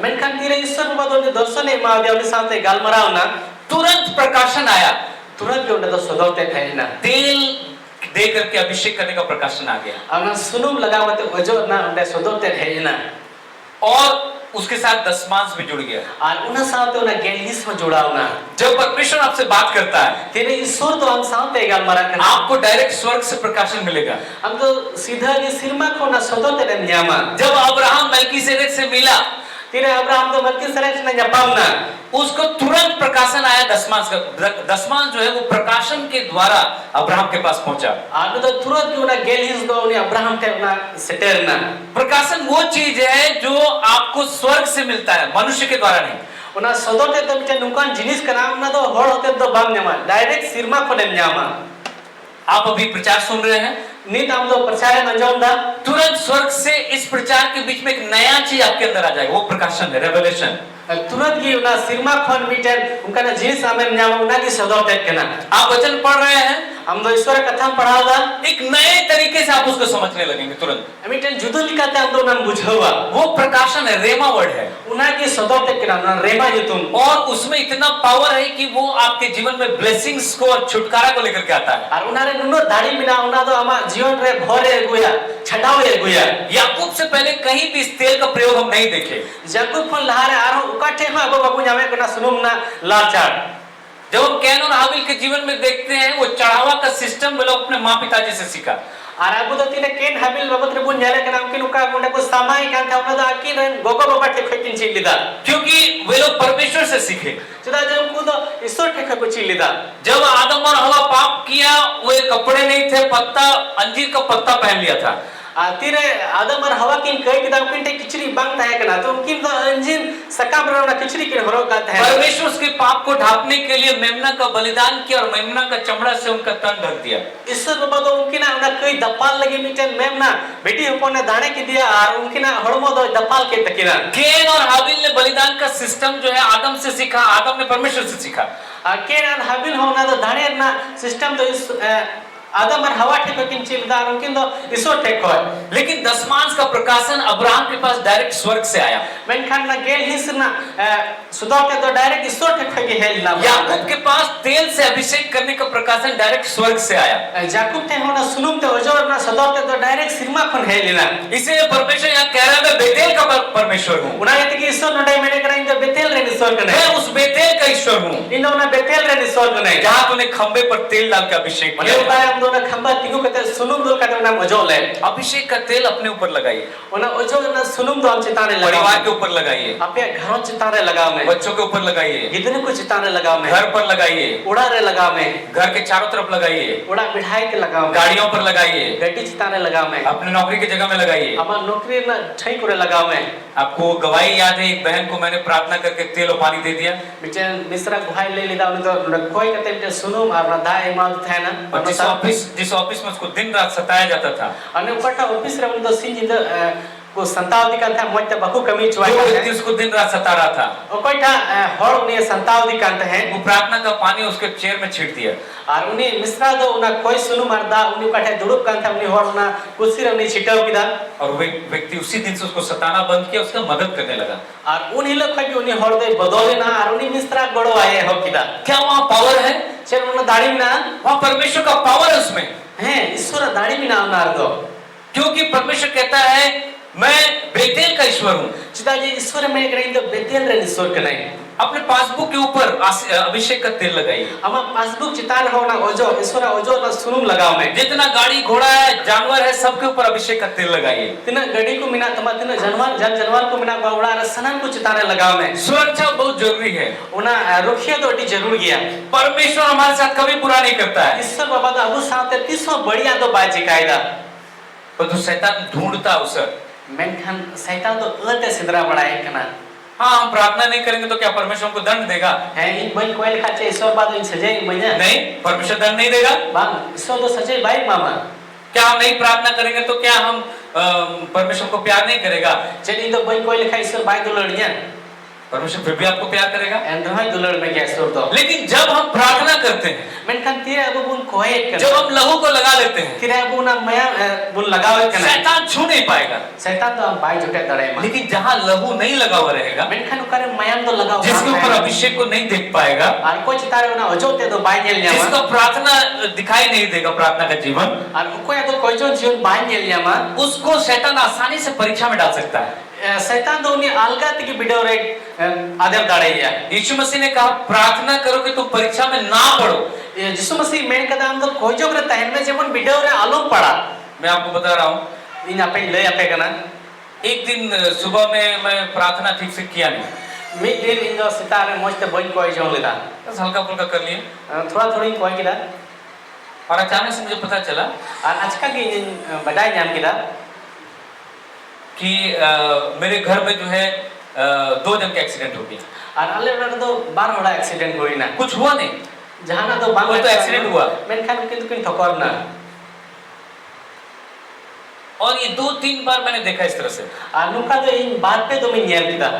मेनखान तीरे ईश्वर बाबा तो दर्शन है माँ दिया उन्हें साथ गाल मराओ ना तुरंत प्रकाशन आया। तुरंत जो उन्हें तो सदमते थे ना तेल दे करके अभिषेक करने का प्रकाशन आ गया। अब ना सुनुम लगाओ तो अजो ना उन्हें सदमते थे ना और उसके साथ दशमांश भी जुड़ गया। और उन्हें साथ तो उन्हें गेलिस में जुड़ा होना। जब परमेश्वर आपसे बात करता है तेरे ईश्वर तो हम साथ गाल मरा करना आपको डायरेक्ट स्वर्ग से प्रकाशन मिलेगा। हम तो सीधा के सिरमा को ना सदमते थे नियमा। जब अब्राहम मलकीसेदेक से मिला तेरे अब्राहम तो मलकीसेदेक से नहीं पाऊँ ना उसको तुरंत प्रकाशन आया दशमांश का। दशमांश जो है वो प्रकाशन के द्वारा अब्राहम के पास पहुंचा। आपने तो तुरंत क्यों ना गेलिस दो उन्हें अब्राहम के ना सेटर ना प्रकाशन वो चीज है जो आपको स्वर्ग से मिलता है मनुष्य के द्वारा नहीं। उन्हें सदोते तो बिचारे नुकान जिनिस का नाम ना तो हर होते तो बाम नियमा डायरेक्ट सिरमा को नियमा। आप अभी प्रचार सुन रहे हैं नहीं तो हम तो प्रचार में जाऊँ ना तुरंत स्वर्ग से इस प्रचार के बीच में एक नया चीज आपके अंदर आ जाएगा। वो प्रकाशन है रेवलेशन। तुरंत की उन्हें सिरमा खोन मीटर उनका ना जिनिस हमें नियमा उन्हें की सदोते के ना आप वचन पढ़ रहे हैं हम तो ईश्वर कथा पढ़ा था एक नए तरीके से आप उसको समझने लगेंगे तुरंत। मीटर जुदो लिखाते हम तो नाम बुझावा वो प्रकाशन है रेमा वर्ड है उन्हें की सदोते के नाम रेमा जो तुम और उसमें इतना पावर है कि वो आपके जीवन में ब्लेसिंग्स को और छुटकारा को लेकर के आता है। और उन्हें नुनो दाढ़ी बिना उन्हें तो हमारे जीवन रे भरे गुया छटाव ये गुया। याकूब से पहले कहीं भी इस तेल का प्रयोग हम नहीं देखे। याकूब फोन लहारे आरो उकाटे में अब बाबू जामे को ना सुनुम ना लाचार। जब हम कैन और हाबिल के जीवन में देखते हैं वो चढ़ावा का सिस्टम वे लोग अपने माँ पिताजी से सीखा। और अब तो तीने केन हाबिल बाबू तेरे बुन जाले के नाम की नुका मुंडे को सामाई कान था उन्हें तो आकी रन गोगो बाबा ठेके किन चीज लिदा क्योंकि वे लोग परमेश्वर से सीखे। जुदा जब उनको तो ईश्वर ठेके को चीज लिदा। जब आदम और हवा पाप किया वो कपड़े नहीं थे पत्ता अंजीर का पत्ता पहन लिया था। तीरे आदम और हवा किन कई किताब किन टे किचरी बांग था के ना तो उनकी तो अंजिन सकाम रो ना किचरी के हरो का था। परमेश्वर उसके पाप को ढांपने के लिए मेमना का बलिदान किया और मेमना का चमड़ा से उनका तन ढक दिया। ईश्वर बाबा तो उनकी ना उन्हें कई दपाल लगी मीटन मेमना बेटी ऊपर ने दाने की दिया और उनकी ना हड़मो दो दपाल के तकिना। केन और हाबिल ने बलिदान का सिस्टम जो है आदम से सीखा आदम ने परमेश्वर से सीखा। केन और हाबिल हो ना तो दाने ना सिस्टम तो इस आदम और हवा ठेको किन चिलदार उनकी तो ईश्वर ठेको है। लेकिन दशमांश का प्रकाशन अब्राहम के पास डायरेक्ट स्वर्ग से आया। मेनखान ना गेल हिस ना सुदाते तो डायरेक्ट ईश्वर ठेको के हेल ना। याकूब के पास तेल से अभिषेक करने का प्रकाशन डायरेक्ट स्वर्ग से आया। याकूब टे हो ना सुनुम ते ओजोर ना सुदाते तो डायरेक्ट सिरमा खन हेल ना। इसीलिए परमेश्वर यहाँ कह रहा है मैं बेतेल का परमेश्वर हूँ। उन्हें कहते कि ईश्वर नोटे मैंने करा इन तो बेतेल रे ईश्वर कने मैं उस बेतेल का ईश्वर हूँ इन दोना बेतेल रे ईश्वर कने जहाँ तूने खंबे पर तेल डाल के अभिषेक ये किया। उपाय हम दोना खंबा तिगु कते सुनुम दो कते ना ओजो ले अभिषेक का तेल अपने ऊपर लगाइए, ओना ओजो ना सुनुम दो हम चिताने लगा परिवार के ऊपर लगाइए, आपे घरों चिताने लगा में बच्चों के ऊपर लगाइए, गिदने को चिताने लगा में घर पर लगाइए, उड़ा रे लगा में घर के चारों तरफ लगाइए, उड़ा बिठाई के लगा में गाड़ियों पर लगाइए, गड्डी चिताने लगा में अपने नौकरी की जगह में लगाइए। अब नौकरी ना ठई करे लगा में आपको गवाही याद है, एक बहन को मैंने प्रार्थना करके तेल और पानी दे दिया, बिचे मिश्रा गुहाई ले लिदा उन तो कोई कते बिचे सुनुम और दाई माल थे ना और जिस ऑफिस में उसको दिन रात सताया जाता था, अने उपटा ऑफिस रे उन तो सिंजिंद को संतावदी कांता मोइते बकु कमी जो चुवाई व्यक्ति उसको दिन रात सता रहा था, ओकोइटा हर उन्हें संतावदी कांता है वो प्रार्थना का पानी उसके चेयर में छींट दिया और उन्हें मिश्रा दो उना कोई सुनु मरदा उन्हें काठे दुड़ुप कांता उन्हें हर उना कुर्सी रे उन्हें छिटाव किदा और वे व्यक्ति उसी दिन से उसको सताना बंद किया, उसका मदद करने लगा। और उन्हें लोग कि उन्हें हर दे बदले ना और उन्हें मिश्रा गड़ो आए हो किदा क्या वहाँ पावर है? चल उन्हें दाढ़ी में ना वहाँ परमेश्वर का पावर है उसमें, हैं ईश्वर दाढ़ी में ना उनार दो क्योंकि परमेश्वर कहता है मैं बेतेल का ईश्वर हूँ। चिता जी ईश्वर में एक रही तो बेतेल रे ईश्वर के नहीं अपने पासबुक के ऊपर अभिषेक का तेल लगाइए। हम पासबुक चितान हो ना ओजो ईश्वर ओजो ना सुनुम लगाओ में जितना गाड़ी घोड़ा है जानवर है सबके ऊपर अभिषेक का तेल लगाइए। तिना गड़ी को मिना तमा तिना जानवर को मिना बावड़ा रे सनन को चिताने लगाओ में सुरक्षा बहुत जरूरी है। उना रुखिया तो अटी जरूर गया परमेश्वर हमारे साथ कभी बुरा नहीं करता है, ईश्वर बाबा तो अबु साथे तीसो बढ़िया तो बाजी कायदा पर तो शैतान ढूंढता अवसर। मेनखान शैतान तो अते सिद्रा बड़ाए कना हाँ, हम प्रार्थना नहीं करेंगे तो क्या परमेश्वर हमको दंड देगा? है इन बन कोयल खाचे ईश्वर बाद इन सजे मने नहीं, परमेश्वर दंड नहीं देगा। बांग ईश्वर तो सजे भाई मामा क्या हम नहीं प्रार्थना करेंगे तो क्या हम परमेश्वर को प्यार नहीं करेगा? चली तो बन कोयल खा ईश्वर भाई दुलड़िया परमेश्वर फिर भी आपको प्यार करेगा। एंड्रॉइड दुलड़ में क्या ईश्वर तो लेकिन जब हम प्रार्थना करते हैं, मेनखान तीरे अबु बुन कोए कर जब हम लहू को लगा लेते हैं, तीरे अबु ना मया बुन लगावे कना शैतान छू नहीं पाएगा। शैतान तो भाई झुटे तड़े में लेकिन जहाँ लहू नहीं लगा हुआ रहेगा, मेनखान करे मयाम तो लगाओ जिसके ऊपर अभिषेक को नहीं देख पाएगा, और कोई चितारे ना ओजोते तो बाई नेल न्यामा जिसका प्रार्थना दिखाई नहीं देगा, प्रार्थना का जीवन, और कोई तो कोई जो जीवन बाई नेल न्यामा उसको शैतान आसानी से परीक्षा में डाल सकता है। शैतान तो उन्हें अलगा तक वीडियो रे आदर दाड़ेया यीशु मसीह ने कहा प्रार्थना करो कि तुम परीक्षा में ना पढ़ो। यीशु मसीह मेन कदा हम तो कोई जो करे तहन में जेमन वीडियो रे आलो पड़ा मैं आपको बता रहा हूँ, इन आपे ले आपे कना एक दिन सुबह में मैं प्रार्थना ठीक से किया नहीं, मिड दिन इन जो सितारे मस्त बन कोई जो लेता बस हल्का फुल्का कर लिए थोड़ा थोड़ी कोई किदा और अचानक से मुझे पता चला और आज का की बजाय नाम किदा कि मेरे घर में जो है 2 जन का एक्सीडेंट हो गया और अल्ले वाला तो 12 बड़ा एक्सीडेंट हुई ना कुछ हुआ नहीं, जहां ना तो बांग वो तो एक्सीडेंट हुआ मेनखान किंतु किन ठोकर ना और ये 2-3 बार मैंने देखा इस तरह से। नुका तो इन बात पे तो मैं न्याय किदा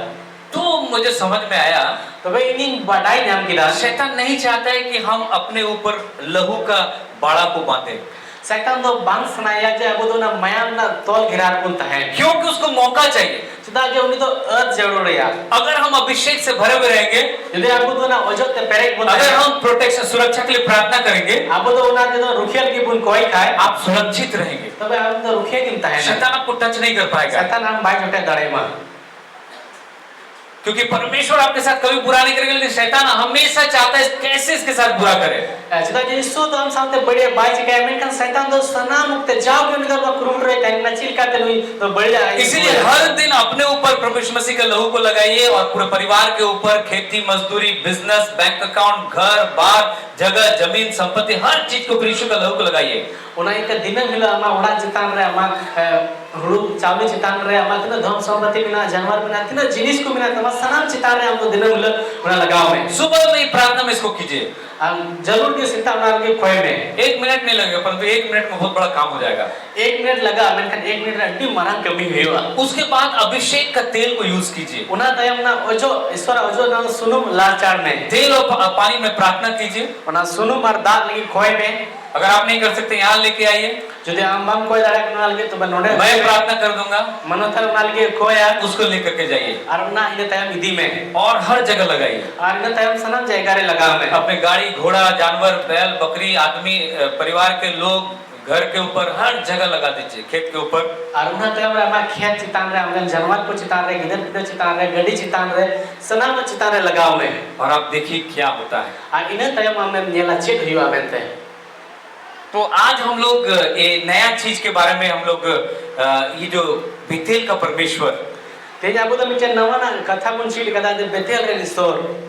तो मुझे समझ में आया तो भाई इन बड़ाई नाम किदा शैतान नहीं चाहता है कि हम अपने ऊपर लहू का बाड़ा को बांधे, शैतान तो बांग सुनाया जे अब तो ना मयाम ना तोल घिरार कुंता है क्योंकि उसको मौका चाहिए। चिता जे उन्हीं तो अर्थ जरूर है यार अगर हम अभिषेक से भरे हुए रहेंगे, यदि आप तो ना ओजोते पेरेक बुन अगर हम प्रोटेक्शन सुरक्षा के लिए प्रार्थना करेंगे, आप तो उना जे तो रुखियल की बुन कोई खाए आप सुरक्षित रहेंगे, तबे हम तो रुखिया किंता है ना शैतान आपको टच नहीं कर पाएगा, शैतान हम भाई छोटे दड़े में क्योंकि परमेश्वर आपके साथ कभी बुरा नहीं करेगा, लेकिन शैतान हमेशा चाहता है कैसे इसके साथ बुरा करे। चिता जे सो तो हम सामने बड़े भाई जी के मेनखान शैतान तो सना मुक्त जाओ के निकल वो क्रूट रे टाइम ना चिल काटे हुई तो बढ़िया इसीलिए हर दिन अपने ऊपर परमेश्वर मसीह का लहू को लगाइए और पूरे परिवार के ऊपर खेती मजदूरी बिजनेस बैंक अकाउंट घर बार जगह जमीन संपत्ति हर चीज को परमेश्वर का लहू को लगाइए। उना एक दिन मिला अमा उड़ा चितान रे अमा हुड़ू चावली चितान रे अमा तिना धन संपत्ति बिना जानवर बिना तिना जिनिस को बिना तमा सनाम चितान रे हमको दिन मिला उना लगाओ में सुबह में प्रार्थना में इसको कीजिए, जरूर के सिता उना के खोए में 1 मिनट नहीं लगेगा, परंतु 1 मिनट में बहुत बड़ा काम हो जाएगा। 1 मिनट लगा मेनखान 1 मिनट अड्डी मरन कमी हुआ। उसके बाद अभिषेक का तेल को यूज कीजिए, उना तयम ना ओजो ईश्वर ओजो ना सुनु लाचार में तेल और पानी में प्रार्थना कीजिए। उना सुनु मर दाल लगी खोए में अगर आप नहीं कर सकते यहाँ लेके आइए, यदि हम बम कोई लड़ा के नाल के तो बनोड़े मैं प्रार्थना कर दूंगा, मनोथर नाल के खोया उसको लेकर के जाइए और ना इने तयम विधि में और हर जगह लगाइए। और इने तयम सनम जयकारे लगा में अपने गाड़ी घोड़ा जानवर बैल बकरी आदमी परिवार के लोग घर के ऊपर हर जगह लगा दीजिए, खेत के ऊपर। और उन्हें तो हमारा खेत चितान रे, हमारे जानवर को चितान रे, गिदर पिदर चितान रे, गड्डी चितान रे, सनाम चितान रे लगाओ में। और आप देखिए क्या होता है। और इन्हें तो हमें नेला चेक हुआ बनते हैं। तो आज हम लोग ये नया चीज के बारे में हम लोग ये जो बेतेल का परमेश्वर, तेज आपको तो मिचे नवा ना कथा मुंशी लिखा था बेतेल रे ईश्वर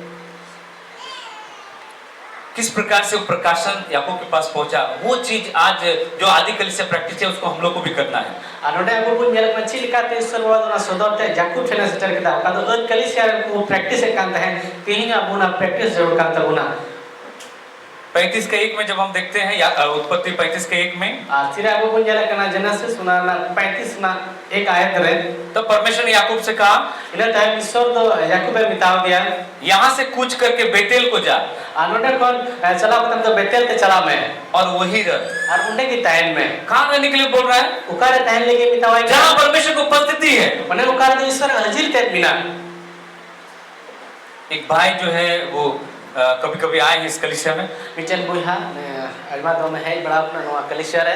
किस प्रकार से वो प्रकाशन याकूब के पास पहुंचा, वो चीज आज जो आदि कलीसिया प्रैक्टिस है उसको हम लोग को भी करना है। अनोडे आपको कुछ मेरे मच्छी लिखा था ईश्वर वाला ना सदोते याकूब ठेना से चल के था का तो अन कलीसिया को प्रैक्टिस है कांता है कहीं ना बुना प्रैक्टिस जरूर कांता बुना। 35 के 1 में जब हम देखते हैं या उत्पत्ति 35 के 1 में, फिर आपको कुछ जला करना जेनेसिस सुना ना 35 ना एक आयत रे तो परमेश्वर ने याकूब से कहा, इन्हें टाइम ईश्वर तो याकूब में बिताव दिया, यहाँ से कूच करके बेतेल को जा। अनोडे कौन चला बताम तो बेतेल के चला में और वही रह। और उन्हें की टाइम में कहाँ रहने के लिए बोल रहा है? उकारे टाइम लेके बितावा जहाँ परमेश्वर की उपस्थिति है। मने उकारे तो ईश्वर हाजिर कर बिना। एक भाई जो है वो कभी कभी आए हैं इस कलीसिया में, मिचन बुहा अल्मा दो में है बड़ा अपना नवा कलीसिया है।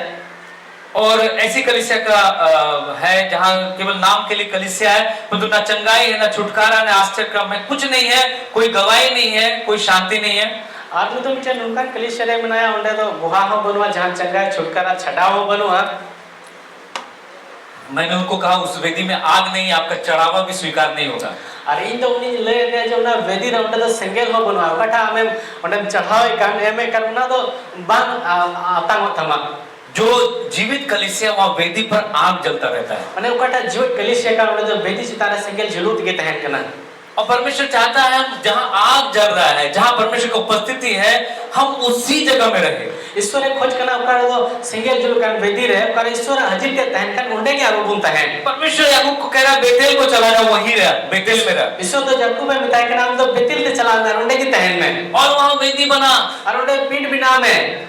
और ऐसी कलीसिया का है जहाँ केवल नाम के लिए कलीसिया है, परंतु ना चंगाई है, ना छुटकारा, ना आश्चर्यक्रम है, कुछ नहीं है, कोई गवाही नहीं है, कोई शांति नहीं है। आज तो मिचन उनका कलीसिया रे मनाया उन्हें तो गुहा हो बनवा जहाँ चंगाई छुटकारा छटा हो बनवा। मैंने उनको कहा उस वेदी में आग नहीं, आपका चढ़ावा भी स्वीकार नहीं होगा। अरे इन तो उन्हीं ले गए जो ना वेदी रहा उन्हें तो संगेल हो बनवा कटा हमें उन्हें चढ़ावे कान एमे कर उन्हें तो बांग आतंक थमा। जो जीवित कलीसिया वहाँ वेदी पर आग जलता रहता है। मने उकटा जीवित कलीसिया का उन्हें जो वेदी सितारा संगेल जलूत के तहन करना। और परमेश्वर चाहता है हम जहाँ आग जल रहा है, जहाँ परमेश्वर की उपस्थिति है, हम उसी जगह में रहे। ईश्वर एक खोज करना उकारे तो सिंगल जुल कान वेदी रहे उकारे ईश्वर हाजिर के तहन कान उन्हें क्या रूपता है। परमेश्वर याकूब को कह रहा है बेतेल को चला जाओ, वहीं रह, बेतेल में रह। ईश्वर तो याकूब में मिताई के नाम तो बेतेल के चला गया उन्हें की तहन में और वहाँ वेदी बना और उन्हें पीठ बिना में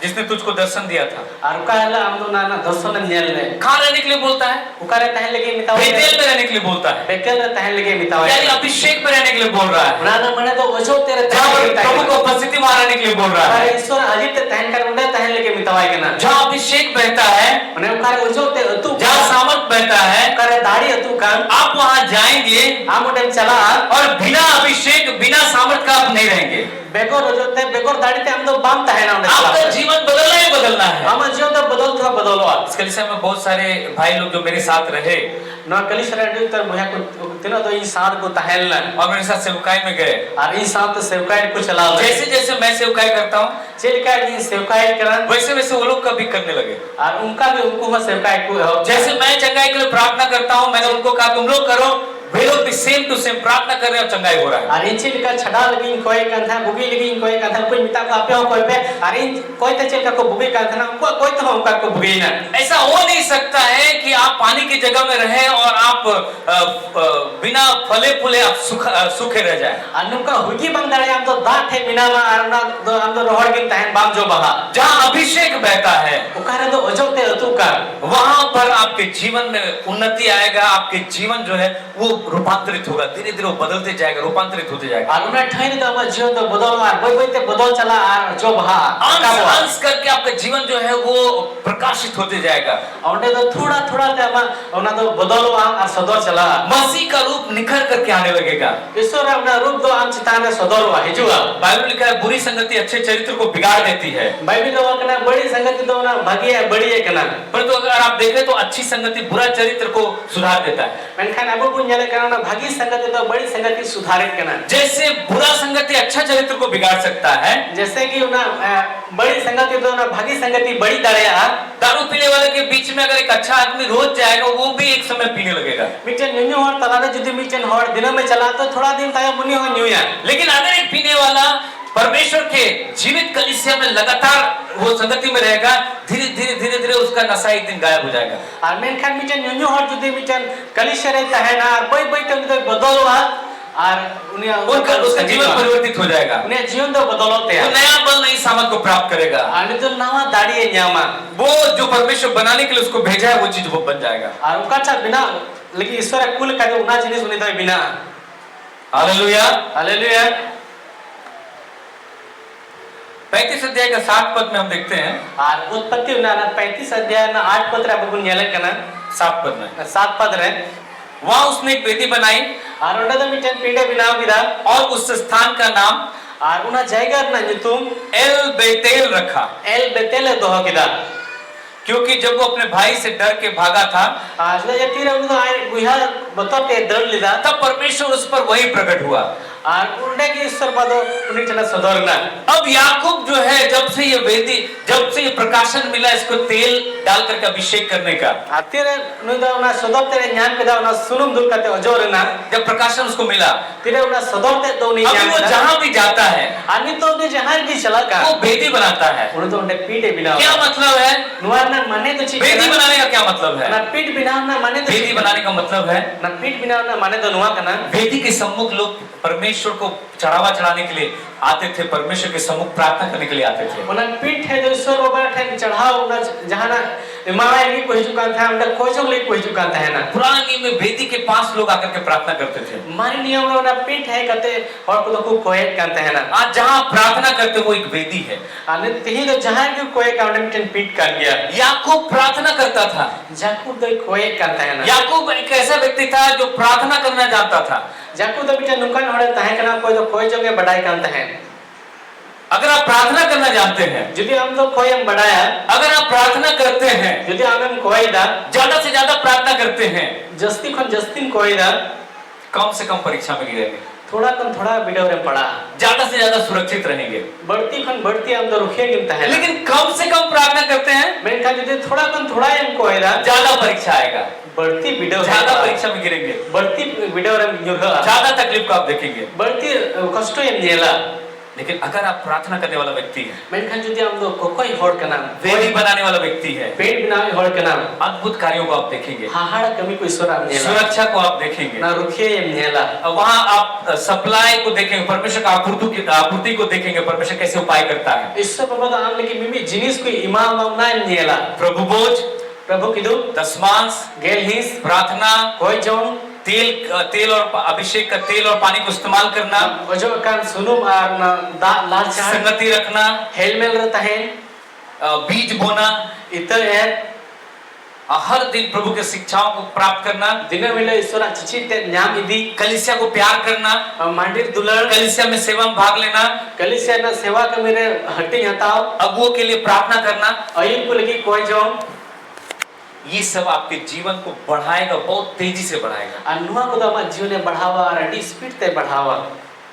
जिसने तुझको दर्शन दिया था। और उकारे हम तो ना ना दर्शन नेल ले कहाँ रहने के लिए बोलता है? उकारे तहन लगे मिताई बेतेल में रहने के लिए बोलता है। बेतेल में तहन लगे मिताई यानी अभिषेक में रहने के लिए बोल रहा है। ना ना मने तो वजो तेरे जहाँ प्रभु को उपस्थिति में रहने के लिए बोल रहा है। ईश्वर हाजिर के तहन कर उन्हें तहन लगे मिताई के ना जहाँ अभिषेक बहता है, मने उकारे वजो ते तू जहाँ सामर्थ बहता है, उकारे दाढ़ी तू कान आप वहाँ जाएंगे हम उन्हें चला और बिना अभिषेक बिना सामर्थ का आप नहीं रहेंगे। बेकोर हो जाते बेकोर दाढ़ी ते हम तो बाम है ना उन्हें आपका जीवन बदलना ही बदलना है। हम जीवन तो बदलता बदलो इस कलीसिया में बहुत सारे भाई लोग जो मेरे साथ रहे ना कलीसिया रे तो मुझे को तीनों तो इंसान को तहलना और मेरे साथ सेवकाई में गए और इंसान तो सेवकाई को चला जैसे जैसे मैं सेवकाई करता हूँ चल का जी सेवकाई करा वैसे वैसे वो लोग का भी करने लगे और उनका भी उनको सेवकाई को जैसे मैं चंगाई के लिए प्रार्थना करता हूँ, मैंने उनको कहा तुम लोग करो, वे लोग भी सेम टू सेम प्रार्थना कर रहे हैं और चंगाई हो रहा है। और इनसे का छड़ा लगी कोई कंधा बुगी लगी कोई कंधा कोई मिता को आपे हो कोई पे और इन कोई तो चल का को बुगी कंधा ना कोई तो हम का को बुगी ना। ऐसा हो नहीं सकता है कि आप पानी की जगह में रहे और आप बिना फले फूले आप सूखे रह जाए। अनुका हुगी बंदड़े हम तो दांत है बिना ना हम तो रोहड़ के तहन बाम जो बहा जहाँ अभिषेक बहता है उकारे तो अजोते अतु का वहां पर आपके जीवन में उन्नति आएगा, आपके जीवन जो है वो रूपांतरित होगा, धीरे धीरे वो बदलते जाएगा, रूपांतरित होते जाएगा। और उन्हें ठहर तो हमारा जीवन तो बदल मार बोल बोलते बदल चला और जो बहा अंश करके आपका जीवन जो है वो प्रकाशित होते जाएगा। और उन्हें तो थोड़ा थोड़ा ते हमारा उन्हें तो बदल और सदर चला मसीह का रूप निखर करके आने लगेगा। ईश्वर अपना रूप तो हम चिताने सदर हुआ हिजुआ। बाइबल लिखा है बुरी संगति अच्छे चरित्र को बिगाड़ देती है। बाइबल तो कहना बड़ी संगति तो ना भागी है बड़ी है कहना। परंतु अगर आप देखें तो अच्छी संगति बुरा चरित्र को सुधार देता है। मैंने कहा अब बुन जले करना भागी संगति तो बड़ी संगति सुधारित करना। जैसे बुरा संगति अच्छा चरित्र को बिगाड़ सकता है, जैसे कि ना बड़ी संगति तो ना भागी संगति बड़ी दरिया। दारू पीने वाले के बीच में अगर एक अच्छा आदमी रोज जाएगा वो भी एक समय पीने लगेगा। मिचन न्यू और तलाने जुदी मिचन और दिनों में चला तो थोड़ा दिन ताया मुनि हो न्यू यार। लेकिन अगर एक पीने वाला परमेश्वर के जीवित कलीसिया में लगातार वो संगति में रहेगा, धीरे धीरे धीरे धीरे उसका नशा एक दिन गायब हो जाएगा। और मेन खान मिचन न्यू और जुदी मिचन कलीसिया रहता है ना और कोई कोई तो बदल हुआ और उन्हें उनका उसका जीवन परिवर्तित हो जाएगा। उन्हें जीवन तो बदलते हैं। वो नया बल नई सामर्थ को प्राप्त करेगा। और जो नवा दाढ़ी है न्यामा वो जो परमेश्वर बनाने के लिए उसको भेजा है वो चीज वो बन जाएगा। और उनका अच्छा बिना लेकिन ईश्वर कुल का जो उना जिनिस सुनी तो बिना। Hallelujah hallelujah. 35 अध्याय का 7 पद में हम देखते हैं, और उत्पत्ति ना 35 अध्याय ना 8 पद रे बबुन नेले कना 7 पद में, 7 पद रे वहां उसने एक वेदी बनाई और ओंडे दो मिटन पीढ़े बिनाव किदा और उस स्थान का नाम और उना जायगा ना nyutum एल बेतेल रखा, एल बेतेल दोह किदा क्योंकि जब वो अपने भाई से डर के भागा था आज ले जति रे उनको आय गुहा बतते दड़ लिदा तब परमेश्वर उस पर वही प्रकट हुआ। और उंडे की ईश्वर पदो उन्हीं चना सदरना अब याकूब जो है, जब से ये वेदी, जब से ये प्रकाशन मिला इसको तेल डाल करके अभिषेक करने का, आतिरे नुदा उना सदरते रे न्यान केदा उना सुनुम दुल कते अजोरना जब प्रकाशन उसको मिला, तिरे उना सदरते तो उन्हीं अभी वो जहां भी जाता है आनी तो उन्हें जहां भी चला का वो वेदी बनाता है। उन्हें तो उन्हें पीढ़े बिना क्या मतलब है? नुआर ना माने तो चीज वेदी बनाने का क्या मतलब है? ना पीठ बिना ना माने तो वेदी बनाने का मतलब है, ना पीठ बिना ना माने तो नुआ करना वेदी के सम्मुख लोग परमेश्वर को चढ़ावा चढ़ाने के लिए आते थे, परमेश्वर के सम्मुख प्रार्थना करने के लिए आते थे। उन्हें पीठ है जो ईश्वर बाबा ठन चढ़ाओ ना जहां ना माया की कोई चुकान था उन्हें कोई जो ले कोई चुकान था है ना पुराने नियम में वेदी के पास लोग आकर के प्रार्थना करते थे। मारी नियम में उन्हें पीठ है कहते और को को कोई कहते हैं ना आज जहां प्रार्थना करते वो एक वेदी है। आने तेही तो जहां की कोई का उन्हें पीठ कर गया याकूब प्रार्थना करता था। जाकूब तो कोई कहते हैं ना याकूब एक ऐसा व्यक्ति था जो प्रार्थना करना जानता था। जाकूब तो बिटा नुकान होड़े ताहे करना कोई तो कोई जगह बढ़ाई कहते हैं। अगर आप प्रार्थना करना जानते हैं, यदि हम तो कोई हम बढ़ाया, अगर आप प्रार्थना करते हैं, यदि हम कोई दा ज्यादा से ज्यादा प्रार्थना करते हैं, जस्ती खन जस्तीन कोई दा कम से कम परीक्षा में गिरेंगे, थोड़ा कम थोड़ा वीडियो रे पड़ा, ज्यादा से ज्यादा सुरक्षित रहेंगे, बढ़ती खन बढ़ती हम तो रुके गिनता है। लेकिन कम से कम प्रार्थना करते हैं, मैं कहा यदि थोड़ा कम थोड़ा हम कोई दा ज्यादा परीक्षा आएगा, बढ़ती वीडियो ज्यादा परीक्षा में गिरेंगे, बढ़ती वीडियो रे जुर्गा ज्यादा तकलीफ को आप देखेंगे, बढ़ती कष्ट हम नेला। लेकिन अगर आप प्रार्थना करने वाला व्यक्ति है, मैं कहा यदि हम तो कोई होड़ का नाम वेदी बनाने वाला व्यक्ति है, पेट बिना होड़ का नाम अद्भुत कार्यों को आप देखेंगे, हाहाड़ा कमी को ईश्वर हम नेला सुरक्षा को आप देखेंगे, ना रुके हम नेला। वहां आप सप्लाई को देखेंगे, परमेश्वर का आपूर्ति को देखेंगे, परमेश्वर कैसे उपाय करता है। ईश्वर बाबा तो आम लेकिन मिमी जिनिस को इमाम ना नेला प्रभु बोझ, प्रभु किदु दशमांश, गेल हिस प्रार्थना, कोई जोन तेल और अभिषेक का तेल और पानी को इस्तेमाल करना, जो कान सुनुम और ना दा लाल चाह संगति रखना, हेलमेल रहता है बीज बोना, इतर है हर दिन प्रभु के शिक्षाओं को प्राप्त करना, दिन वेले ईश्वर चिचित न्याम इदी कलीसिया को प्यार करना, मांडिर दुलर कलीसिया में सेवा में भाग लेना, कलिसिया ना सेवा का मेरे हट्टी हताओ अगुओं के लिए प्रार्थना करना, अयुल को लगी कोई जोन ये सब आपके जीवन को बढ़ाएगा, बहुत तेजी से बढ़ाएगा। अनुआ को तो हमारे जीवन में बढ़ावा और अड़ी स्पीड ते बढ़ावा।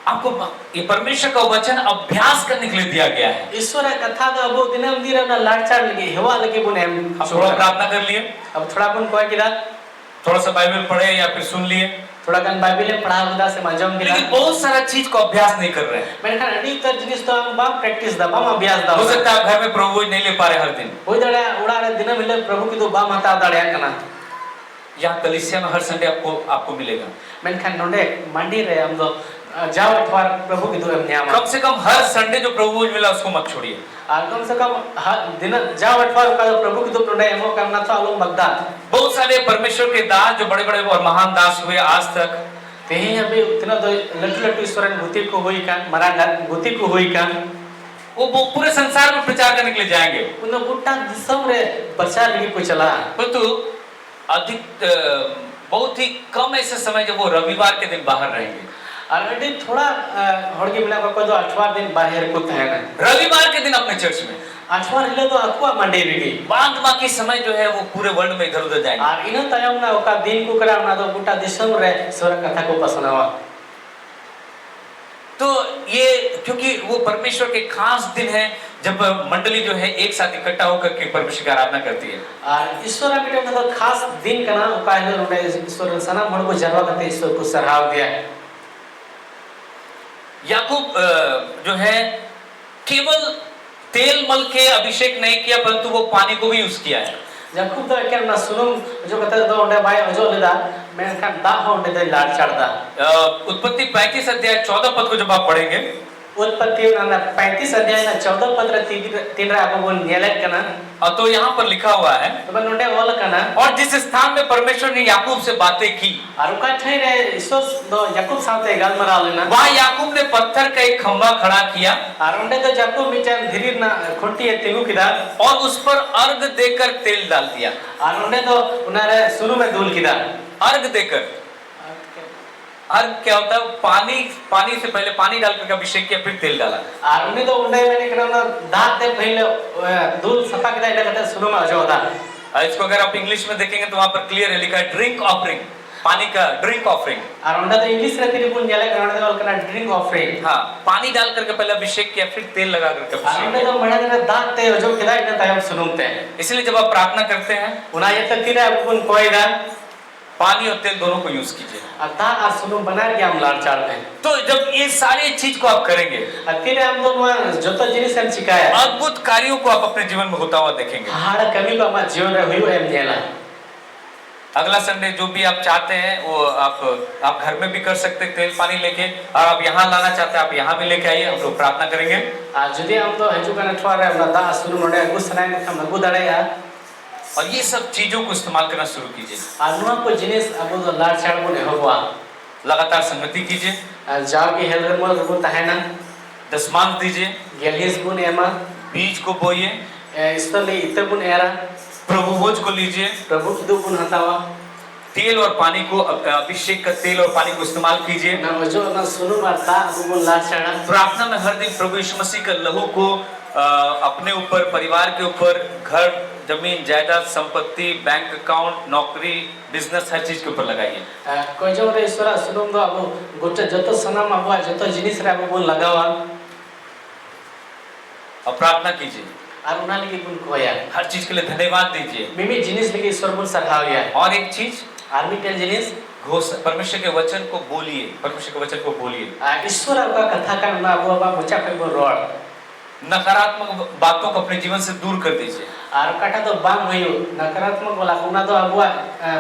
आपको ये परमेश्वर का वचन अभ्यास करने के लिए दिया गया है। ईश्वर कथा का वो दिन हम दिरा ना लाचार लगे हेवा लगे बुने हम थोड़ा प्रार्थना कर लिए, अब थोड़ा बुन कोई किदा थोड़ा सा बाइबल पढ़े या फिर सुन लिए, थोड़ा कन बाइबल पढ़ा खुदा से मजम किदा, लेकिन बहुत सारा चीज को अभ्यास नहीं कर रहे हैं। मैंने कहा अड़ी तर जिनिस तो हम बाप प्रैक्टिस दा बाम अभ्यास दा हो सकता है आप घर में प्रभु नहीं ले पा रहे हर दिन, होई दड़ा उड़ा रे दिन मिले प्रभु की तो बाम हता दड़ा कना यहाँ कलीसिया में हर संडे आपको मिलेगा। मैंने कहा नोडे मंडी रे हम तो जाओ अठवार प्रभु की तो हम न्याम कम से कम हर संडे जो प्रभु मिला उसको मत छोड़िए। और कम से कम दिन जाओ अठवार का प्रभु की तो नोडे एमो करना था लोग बगदा। बहुत सारे परमेश्वर के दास जो बड़े बड़े और महान दास हुए आज तक, तेही अभी उतना तो लटू लटू ईश्वर भूति को हुई कान मरांगा भूति को हुई कान वो पूरे संसार में प्रचार करने के लिए जाएंगे, उन गुट्टा दिसम रे प्रचार लगी को चला, परंतु अधिक बहुत ही कम ऐसे समय जब वो रविवार के दिन बाहर रहेंगे। और अभी थोड़ा हड़के मिला को तो अठवार दिन बाहर को था ना, रविवार के दिन अपने चर्च में, अठवार हिले तो अकुआ मंडी रही, बाकी समय जो है वो पूरे वर्ल्ड में इधर उधर जाएंगे। और इन्हों तयम ना ओका दिन को करा ना तो गुट्टा दिसम रे ईश्वर कथा को पसनावा। तो ये क्योंकि वो परमेश्वर के खास दिन है जब मंडली जो है एक साथ इकट्ठा होकर के परमेश्वर की आराधना करती है। और ईश्वर के तो खास दिन कना ओका है ईश्वर सना मन को जरवा करते ईश्वर को सराह दिया है। याकूब जो है केवल तेल मल के अभिषेक नहीं किया, परंतु वो पानी को भी यूज किया है। याकूब तो क्या ना सुनुम जो कहते दो ओंडे भाई अजो लेदा मैं का दा ओंडे दे लाड चढ़दा। उत्पत्ति 35 अध्याय 14 पद को जब आप पढ़ेंगे, उत्पत्ति उनारना 35 अध्याय ना 14 पद रे 3 रे अब बोन नेलेट कना और तो यहाँ पर लिखा हुआ है, तो नोटे ओल कना और जिस स्थान में परमेश्वर ने याकूब से बातें की, और का ठाई रे ईसोस दो याकूब साथे गालमराव लेना वहाँ याकूब ने पत्थर का एक खंभा खड़ा किया और उंडे तो याकूब मिचन धीरे ना खुंटी तिगु किदा और उस पर अर्घ देकर तेल डाल दिया। और उंडे तो उनारे सुनु में दूल किदा अर्घ देकर, अर्घ क्या होता है? पानी से पहले पानी डाल कर अभिषेक किया, फिर तेल डाला। और उन्हें तो उन्हें मैंने कहा दांत दे पहले दूध सफा किदा इधर कहते सुनु में जो होता। इसको अगर आप इंग्लिश में देखेंगे तो वहाँ पर क्लियर है, लिखा है ड्रिंक ऑफरिंग, पानी का ड्रिंक ऑफरिंग। और उन्हें तो इंग्लिश रहती है पुन जले करने वाला करना ड्रिंक ऑफरिंग। हाँ, पानी डाल करके पहले अभिषेक किया, फिर तेल लगा करके और अभिषेक उन्हें किया। तो मैंने तो दांत दे जो किदा इधर तायम सुनुते हैं। इसलिए जब आप प्रार्थना करते हैं, उन्हें ये तक किदा पुन कोई दा पानी और तेल दोनों को यूज कीजिए। अता और सुनु बना के हम लाड़ चाड़ते हैं। तो जब ये सारी चीज को आप करेंगे, अतीरे हम दोनों जो तो जिनिस हम सिखाया अद्भुत कार्यों को आप अपने जीवन में होता हुआ देखेंगे। हाड़ कमी को हमारे जीवन में हुई है नेला। अगला संडे जो भी आप चाहते हैं वो आप घर में भी कर सकते हैं, तेल पानी लेके, और आप यहाँ लाना चाहते हैं आप यहाँ भी लेके आइए, हम लोग प्रार्थना करेंगे। आज यदि हम तो हजू का नठवार है अपना दा सुनु नोडे गुस्सा नहीं हम लगू दड़े यार और ये सब चीजों को इस्तेमाल करना शुरू कीजिए। आनुआ को जिनिस अब तो लाड़ चाड़ को नहीं हुआ लगातार संगति कीजिए, जाओ की हेल्थ में लगू तहना दशमांश दीजिए, गेलिस बुन एमा बीज को बोइए, इस्तले इते बुन एरा प्रभु भोज को लीजिए, प्रभु की दो बुन हतावा तेल और पानी को, अभिषेक का तेल और पानी को इस्तेमाल कीजिए। ना वजो ना सुनु मारता अब बुन लाड़ चाड़ा प्रार्थना में हर दिन प्रभु यीशु मसीह का लहू को अपने ऊपर, परिवार के ऊपर, घर, जमीन, जायदाद, संपत्ति, बैंक अकाउंट, नौकरी, बिजनेस, हर चीज के ऊपर लगाइए। कोई जो रे ईश्वर सुनु दो अब गोटे जतो सनम अब जतो जिनिस रे अब बुन लगावा और प्रार्थना कीजिए, और उना लगी बुन कोया हर चीज के लिए धन्यवाद दीजिए। मिमी जिनिस लगी ईश्वर बुन सराहाविया और एक चीज, आर्मी टेल जिनिस परमेश्वर के वचन को बोलिए, परमेश्वर के वचन को बोलिए। ईश्वर आपका कथा का ना अब अब मुचा पे बोल रोड नकारात्मक बातों को अपने जीवन से दूर कर दीजिए। और कटा तो बाम हुई नकारात्मक बोला कुना तो अबुआ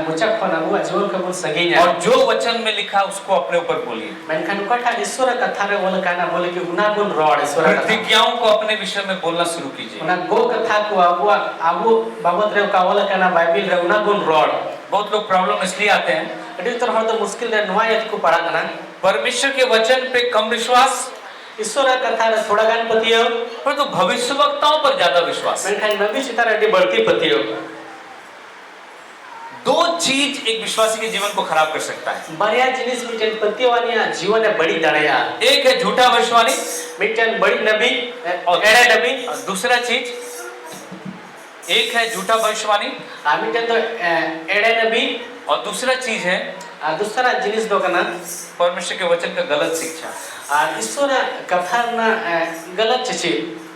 मुचक फन अबुआ जीवन के बुन सगी और जो वचन में लिखा उसको अपने ऊपर बोलिए। मेनखान कटा ईश्वर कथा रे बोल काना बोले कि उना गुण रोड ईश्वर कथा प्रतिज्ञाओं को अपने विषय में बोलना शुरू कीजिए। उना गो कथा को अबुआ अबु बाबत रे का बोल काना बाइबल रे उना गुण रोड बहुत लोग प्रॉब्लम इसलिए आते हैं, अडी तो हर तो मुश्किल रे नवा यत को पढ़ा कना परमेश्वर के वचन पे कम विश्वास, ईश्वर कथा रे थोड़ा गान पतियो पर तो भविष्यवक्ताओं पर ज्यादा विश्वास। मेनखान नबी सितारा डी बढ़ती पतियो। दो चीज एक विश्वासी के जीवन को खराब कर सकता है। बढ़िया जिनिस मिटन पतिवानिया जीवन है बड़ी दड़या एक है झूठा भविष्यवाणी मिटन बड़ी नबी और एड़ा नबी और दूसरा चीज, एक है झूठा भविष्यवाणी मिटन तो एड़ा नबी और दूसरा चीज है दूसरा जिनिस दो कना परमेश्वर के वचन का गलत शिक्षा। ईश्वर कथा ना गलत चिची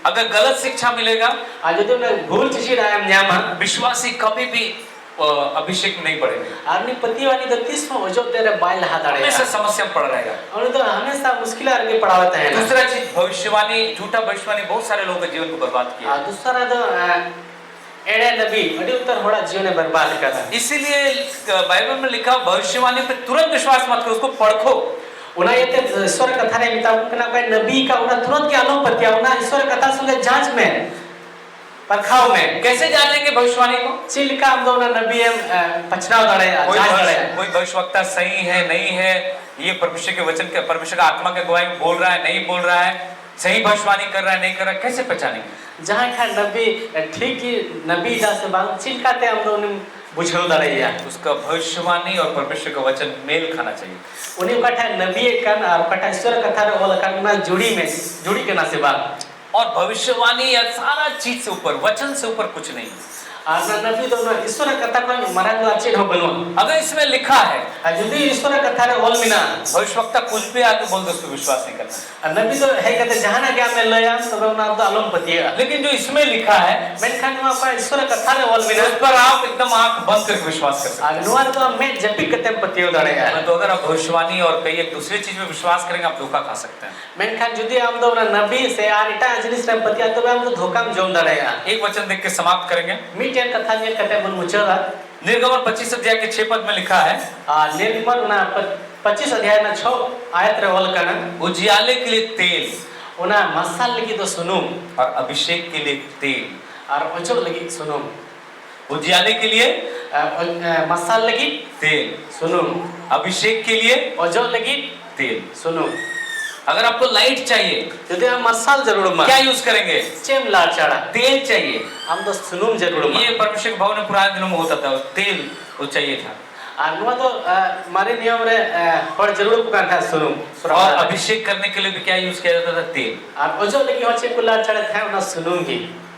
अगर गलत शिक्षा मिलेगा, आज यदि ना भूल चिची रायम न्यामा विश्वासी कभी भी अभिषेक नहीं पड़ेंगे, आदमी पतिवानी तो 30 में वजो तेरे बाइल हाथ आड़े हमेशा समस्या पड़ रहेगा। और तो हमेशा मुश्किल आगे पड़ावत है दूसरा चीज भविष्यवाणी, झूठा भविष्यवाणी बहुत सारे लोगों के जीवन को बर्बाद किया। दूसरा तो एड़े नबी अड़ी उत्तर होड़ा जीवन में बर्बाद करा। इसीलिए बाइबल में लिखा भविष्यवाणी पे तुरंत विश्वास मत करो, उसको पढ़ो। उना ये ईश्वर कथा रे मिता उनका कोई नबी का उना तुरंत के आलोक पतिया उना ईश्वर कथा संगे जांच में परखाव में कैसे जानेंगे भविष्यवाणी को? चिल का हम दोनों नबी हम पछनाव दड़े जांच दड़े कोई भविष्यवक्ता सही है नहीं है, ये परमेश्वर के वचन के, परमेश्वर का आत्मा के गवाही में बोल रहा है नहीं बोल रहा है, सही भविष्यवाणी कर रहा है नहीं कर रहा है, कैसे पहचानेंगे? जहाँ का नबी ठीक ही नबी दा से बात चिलकाते हम दोनों बुझो दड़ैया उसका भविष्यवाणी और परमेश्वर का वचन मेल खाना चाहिए। उन्हीं कथा नबी कन और कथा ईश्वर कथा रे बोल कन ना जुड़ी के ना से बात और भविष्यवाणी या सारा चीज से ऊपर, वचन से ऊपर कुछ नहीं। ना नबी दोनों ईश्वर कथा को मरा जो अच्छे हो बनो अगर इसमें लिखा है यदि ईश्वर कथा रे बोल मिना भविष्यवक्ता कुछ भी आके बोल दो उसको विश्वास नहीं करना। नबी तो है कहते जहाँ ना क्या मैं लया सब ना तो आलम पतिया लेकिन जो इसमें लिखा है मेनखान में आपका ईश्वर कथा रे बोल मिना उस पर आप एकदम आंख बंद करके विश्वास कर सकते हैं। अनुवाद तो मैं जब भी कहते पतियो दड़ेगा तो अगर आप भविष्यवाणी और कई एक दूसरी चीज में विश्वास करेंगे आप धोखा खा सकते हैं। मेनखान यदि हम तो ना नबी से यार इटा जिनिस रे पतिया तो हम तो धोखा में जोम दड़ेगा। एक वचन देख के समाप्त करेंगे। मीटियन कथा में कहते बन मुचला निर्गमन 25 अध्याय के 6 पद में लिखा है, निर्गमन ना 25 अध्याय ना 6 आयत रे बोल कना उजियाले के लिए तेल Una masal lagi tu sunum. और अभिषेक के लिए तेल, Ar ojok lagi sunum. उजियाले के लिए Masal lagi तेल, sunum. अभिषेक के लिए Ojok lagi तेल। sunum. अगर आपको लाइट चाहिए Jadi am masal jarur ma. क्या यूज करेंगे? Cem lar cara. तेल चाहिए। Am तो sunum jarur ma. ये परमेश्वर के भवन में पुराने दिनों में होता था, तेल वो चाहिए था। Ar nuah tu mari नियम रे hor jarur bukan था sunum. और अभिषेक करने के लिए भी क्या यूज किया जाता था? तेल। Ar ojok lagi hor cem lar cara था उना sunum की.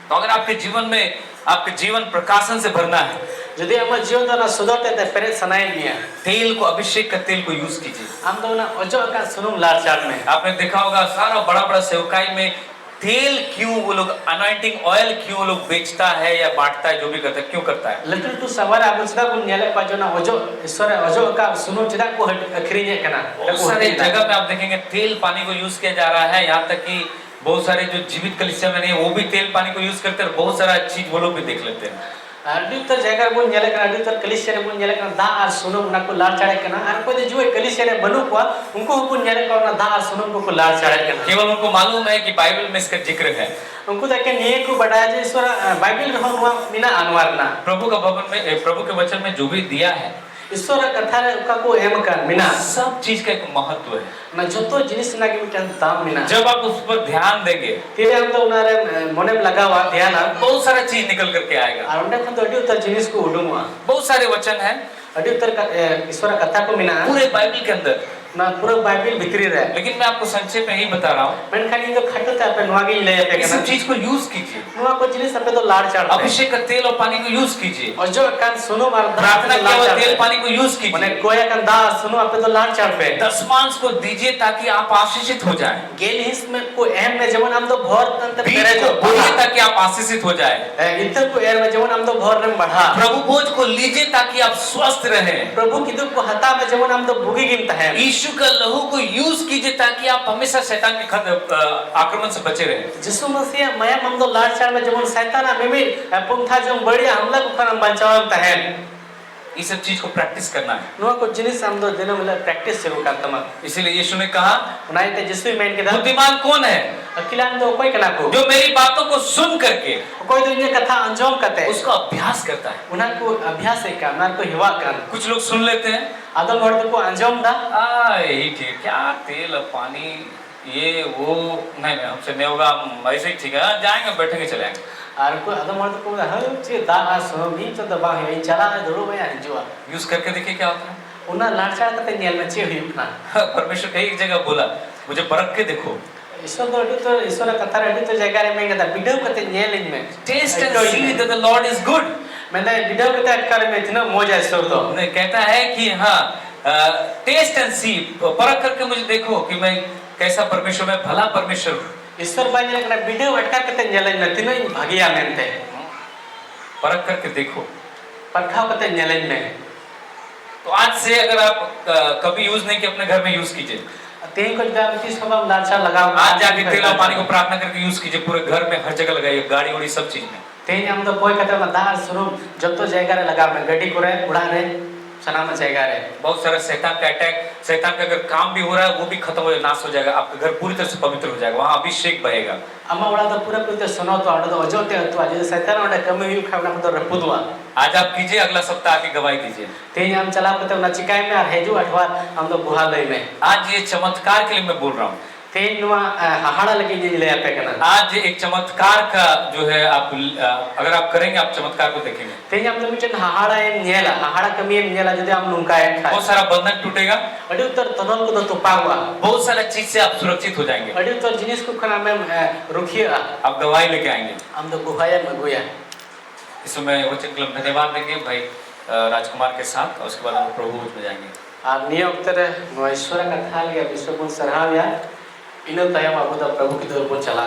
तो अगर आपके जीवन में आपके जीवन प्रकाशन से भरना है, Jadi am जीवन तो ना सुधरते थे पहले सनाई निया. तेल को, अभिषेक का तेल को यूज कीजिए। Am तो ना ojok का sunum lar cara में. आपने देखा होगा सारा बड़ा बड़ा सेवकाई में तेल क्यों वो लोग, अनॉइंटिंग ऑयल क्यों वो लोग बेचता है या बांटता है, जो भी करता है, क्यों करता है? Lepas tu sabar abu cina pun nyala paju na ojok, isore ojok ka sunum cina ku akhirnya kena. बहुत सारे जगह में आप देखेंगे तेल पानी को यूज किया जा रहा है, यहाँ तक कि बहुत सारे जो जीवित कलीसिया में नहीं है वो भी तेल पानी को यूज करते हैं और बहुत सारा चीज वो लोग भी देख लेते हैं। Adi tu jaga pun nyala kena, adi tu kalisian pun nyala kena dah ar sunum na ku lar cara kena. Ar kau tu jual kalisian banu kuah, उनको pun nyala kau na dah ar sunum को lar cara kena. केवल उनको मालूम है कि Bible में इसका जिक्र है। उनको देख के निये को बढ़ाया जे इसोरा बाइबल रहो हुआ मिना अनवर ना. प्रभु का भवन में, प्रभु के वचन में जो भी दिया है, इसोरा कथा रे उका को एम कर मिना. सब चीज का एक महत्व है। ना जो तो जिनिस ना के मिटन दाम मिना. जब आप उस पर ध्यान देंगे तेरे हम तो उनारे मोने में लगा हुआ ध्यान आ. बहुत सारा चीज निकल करके आएगा। और उन्हें खुद अड़ी उतर जिनिस को उडूंगा. बहुत सारे वचन हैं अड़ी उतर ईश्वर कथा को मिना पूरे बाइबल के अंदर, ना पूरा बाइबल बिक्री रहा. लेकिन मैं आपको संक्षेप में ही बता रहा हूँ। मैंने खाली इनको खट्टा था पे नुआगे ले पे इस करना. चीज को यूज कीजिए, नुआ को जिनिस पे तो लाड़ चाड़. अभिषेक का तेल और पानी को यूज कीजिए, और जो कान सुनो मार प्रार्थना केवल तेल पानी को यूज मने कीजिए, कोया कान दा सुनो पे तो लाड़ चाड़ पे. दशमांश को दीजिए ताकि आप आशीषित हो जाएं, गेल हिस में को एम में जवन हम तो भोर तंत्र बीज पेरे को जो बोइए ताकि आप आशीषित हो जाएं, इतर को एर में जवन हम तो भोर में बढ़ा. प्रभु भोज को लीजिए ताकि आप स्वस्थ रहें, प्रभु की दुख को हता में जवन हम तो भूगी गिनता है. यीशु का लहू को यूज कीजिए ताकि आप हमेशा शैतान के आक्रमण से बचे रहें। जिसु मसीह माया हम तो लाड़ चाड़ में जवन शैतान में पुंथा जो बढ़िया हमला को खन बचाव तहन. ये सब चीज को प्रैक्टिस करना है। नुआ को जिनिस हम तो दिन में प्रैक्टिस शुरू करता मैं. इसीलिए यीशु ने कहा, उनाई ते जिसु में के दा बुद्धिमान कौन है? अकिलान तो कोई कना को जो मेरी बातों को सुन करके कोई तो ये कथा अंजाम करते हैं. उसका अभ्यास करता है। उन्हें को अभ्यास है का उन्हें को हिवा कर. कुछ लोग सुन लेते हैं, आदम वर्द को अंजाम दा यही ठीक, क्या तेल पानी ये वो, नहीं हमसे नहीं होगा, हम ऐसे ही ठीक है, जाएंगे बैठेंगे चले आएंगे। और को आदम वर्द को हर चे दा आ सुनो भी तो दबा है चला है दरो में अंजुआ. यूज करके देखिए क्या होता है। उन्हें लाड़चाड़ करते नियल में चे हुई अपना. परमेश्वर कई जगह बोला, मुझे परख के देखो। ईश्वर तो अड़ी तो ईश्वर कथा रे अड़ी तो जगह रे में कहता वीडियो करते नियल में test and see that the lord is good. मैंने वीडियो करते अटकर में इतना मौज है ईश्वर तो. उन्हें कहता है कि हाँ, टेस्ट एंड सी, परख करके मुझे देखो कि मैं कैसा परमेश्वर, मैं भला परमेश्वर हूँ। ईश्वर बाजी ने कहना वीडियो अटकर करते नियल में तीनों भागिया में थे. परख करके देखो, परखाव करते नियल में. तो आज से अगर आप कभी यूज नहीं किए, अपने घर में यूज कीजिए। तेल को जब किस को हम लाड़चाड़ लगाओ. आज जाके तेल और पानी को प्रार्थना करके यूज कीजिए, पूरे घर में हर जगह लगाइए, गाड़ी उड़ी सब चीज में। तेल हम तो कोई कहते हैं दार सुनो जब तो जगह रे लगा में गड्डी को रे उड़ा रे सना में जगह रे. बहुत सारा शैतान का अटैक, शैतान का अगर काम भी हो रहा है वो भी खत्म हो जाएगा, नाश हो जाएगा, आपका घर पूरी तरह से पवित्र हो जाएगा, वहाँ अभिषेक बहेगा। अम्मा उड़ा तो पूरा पूरी सुनो तो आड़ो तो अजोते तो आज शैतान उड़ा कमी हुई खाना तो रपुदवा. आज आप कीजिए, अगला सप्ताह आके गवाही दीजिए। तेल हम चला करते ना चिकाई में और हेजू अठवार हम तो गुहा लई में. आज ये चमत्कार के लिए मैं बोल रहा हूँ। तेल नुआ हाड़ा लगी जी ले पे करना. आज एक चमत्कार का जो है आप अगर आप करेंगे, आप चमत्कार को देखेंगे। तेल हम तो मिचन हाड़ा है नियला, हाड़ा कमी है नियला यदि हम नुका है खाए. बहुत सारा बंधन टूटेगा, अड़ी उत्तर तनल को तो तुपा हुआ. बहुत सारा चीज से आप सुरक्षित हो जाएंगे। अड़ी उत्तर जिनिस को खाना में रुकिए आप गवाही लेके आएंगे। हम तो गुहाया में गुया. इसमें वचन के लिए धन्यवाद देंगे भाई राजकुमार के साथ, और उसके बाद हम प्रभु में जाएंगे। आप नियम उत्तर ईश्वर का था लिया विश्व को सराहा इन तयम अब प्रभु की तरफ चला.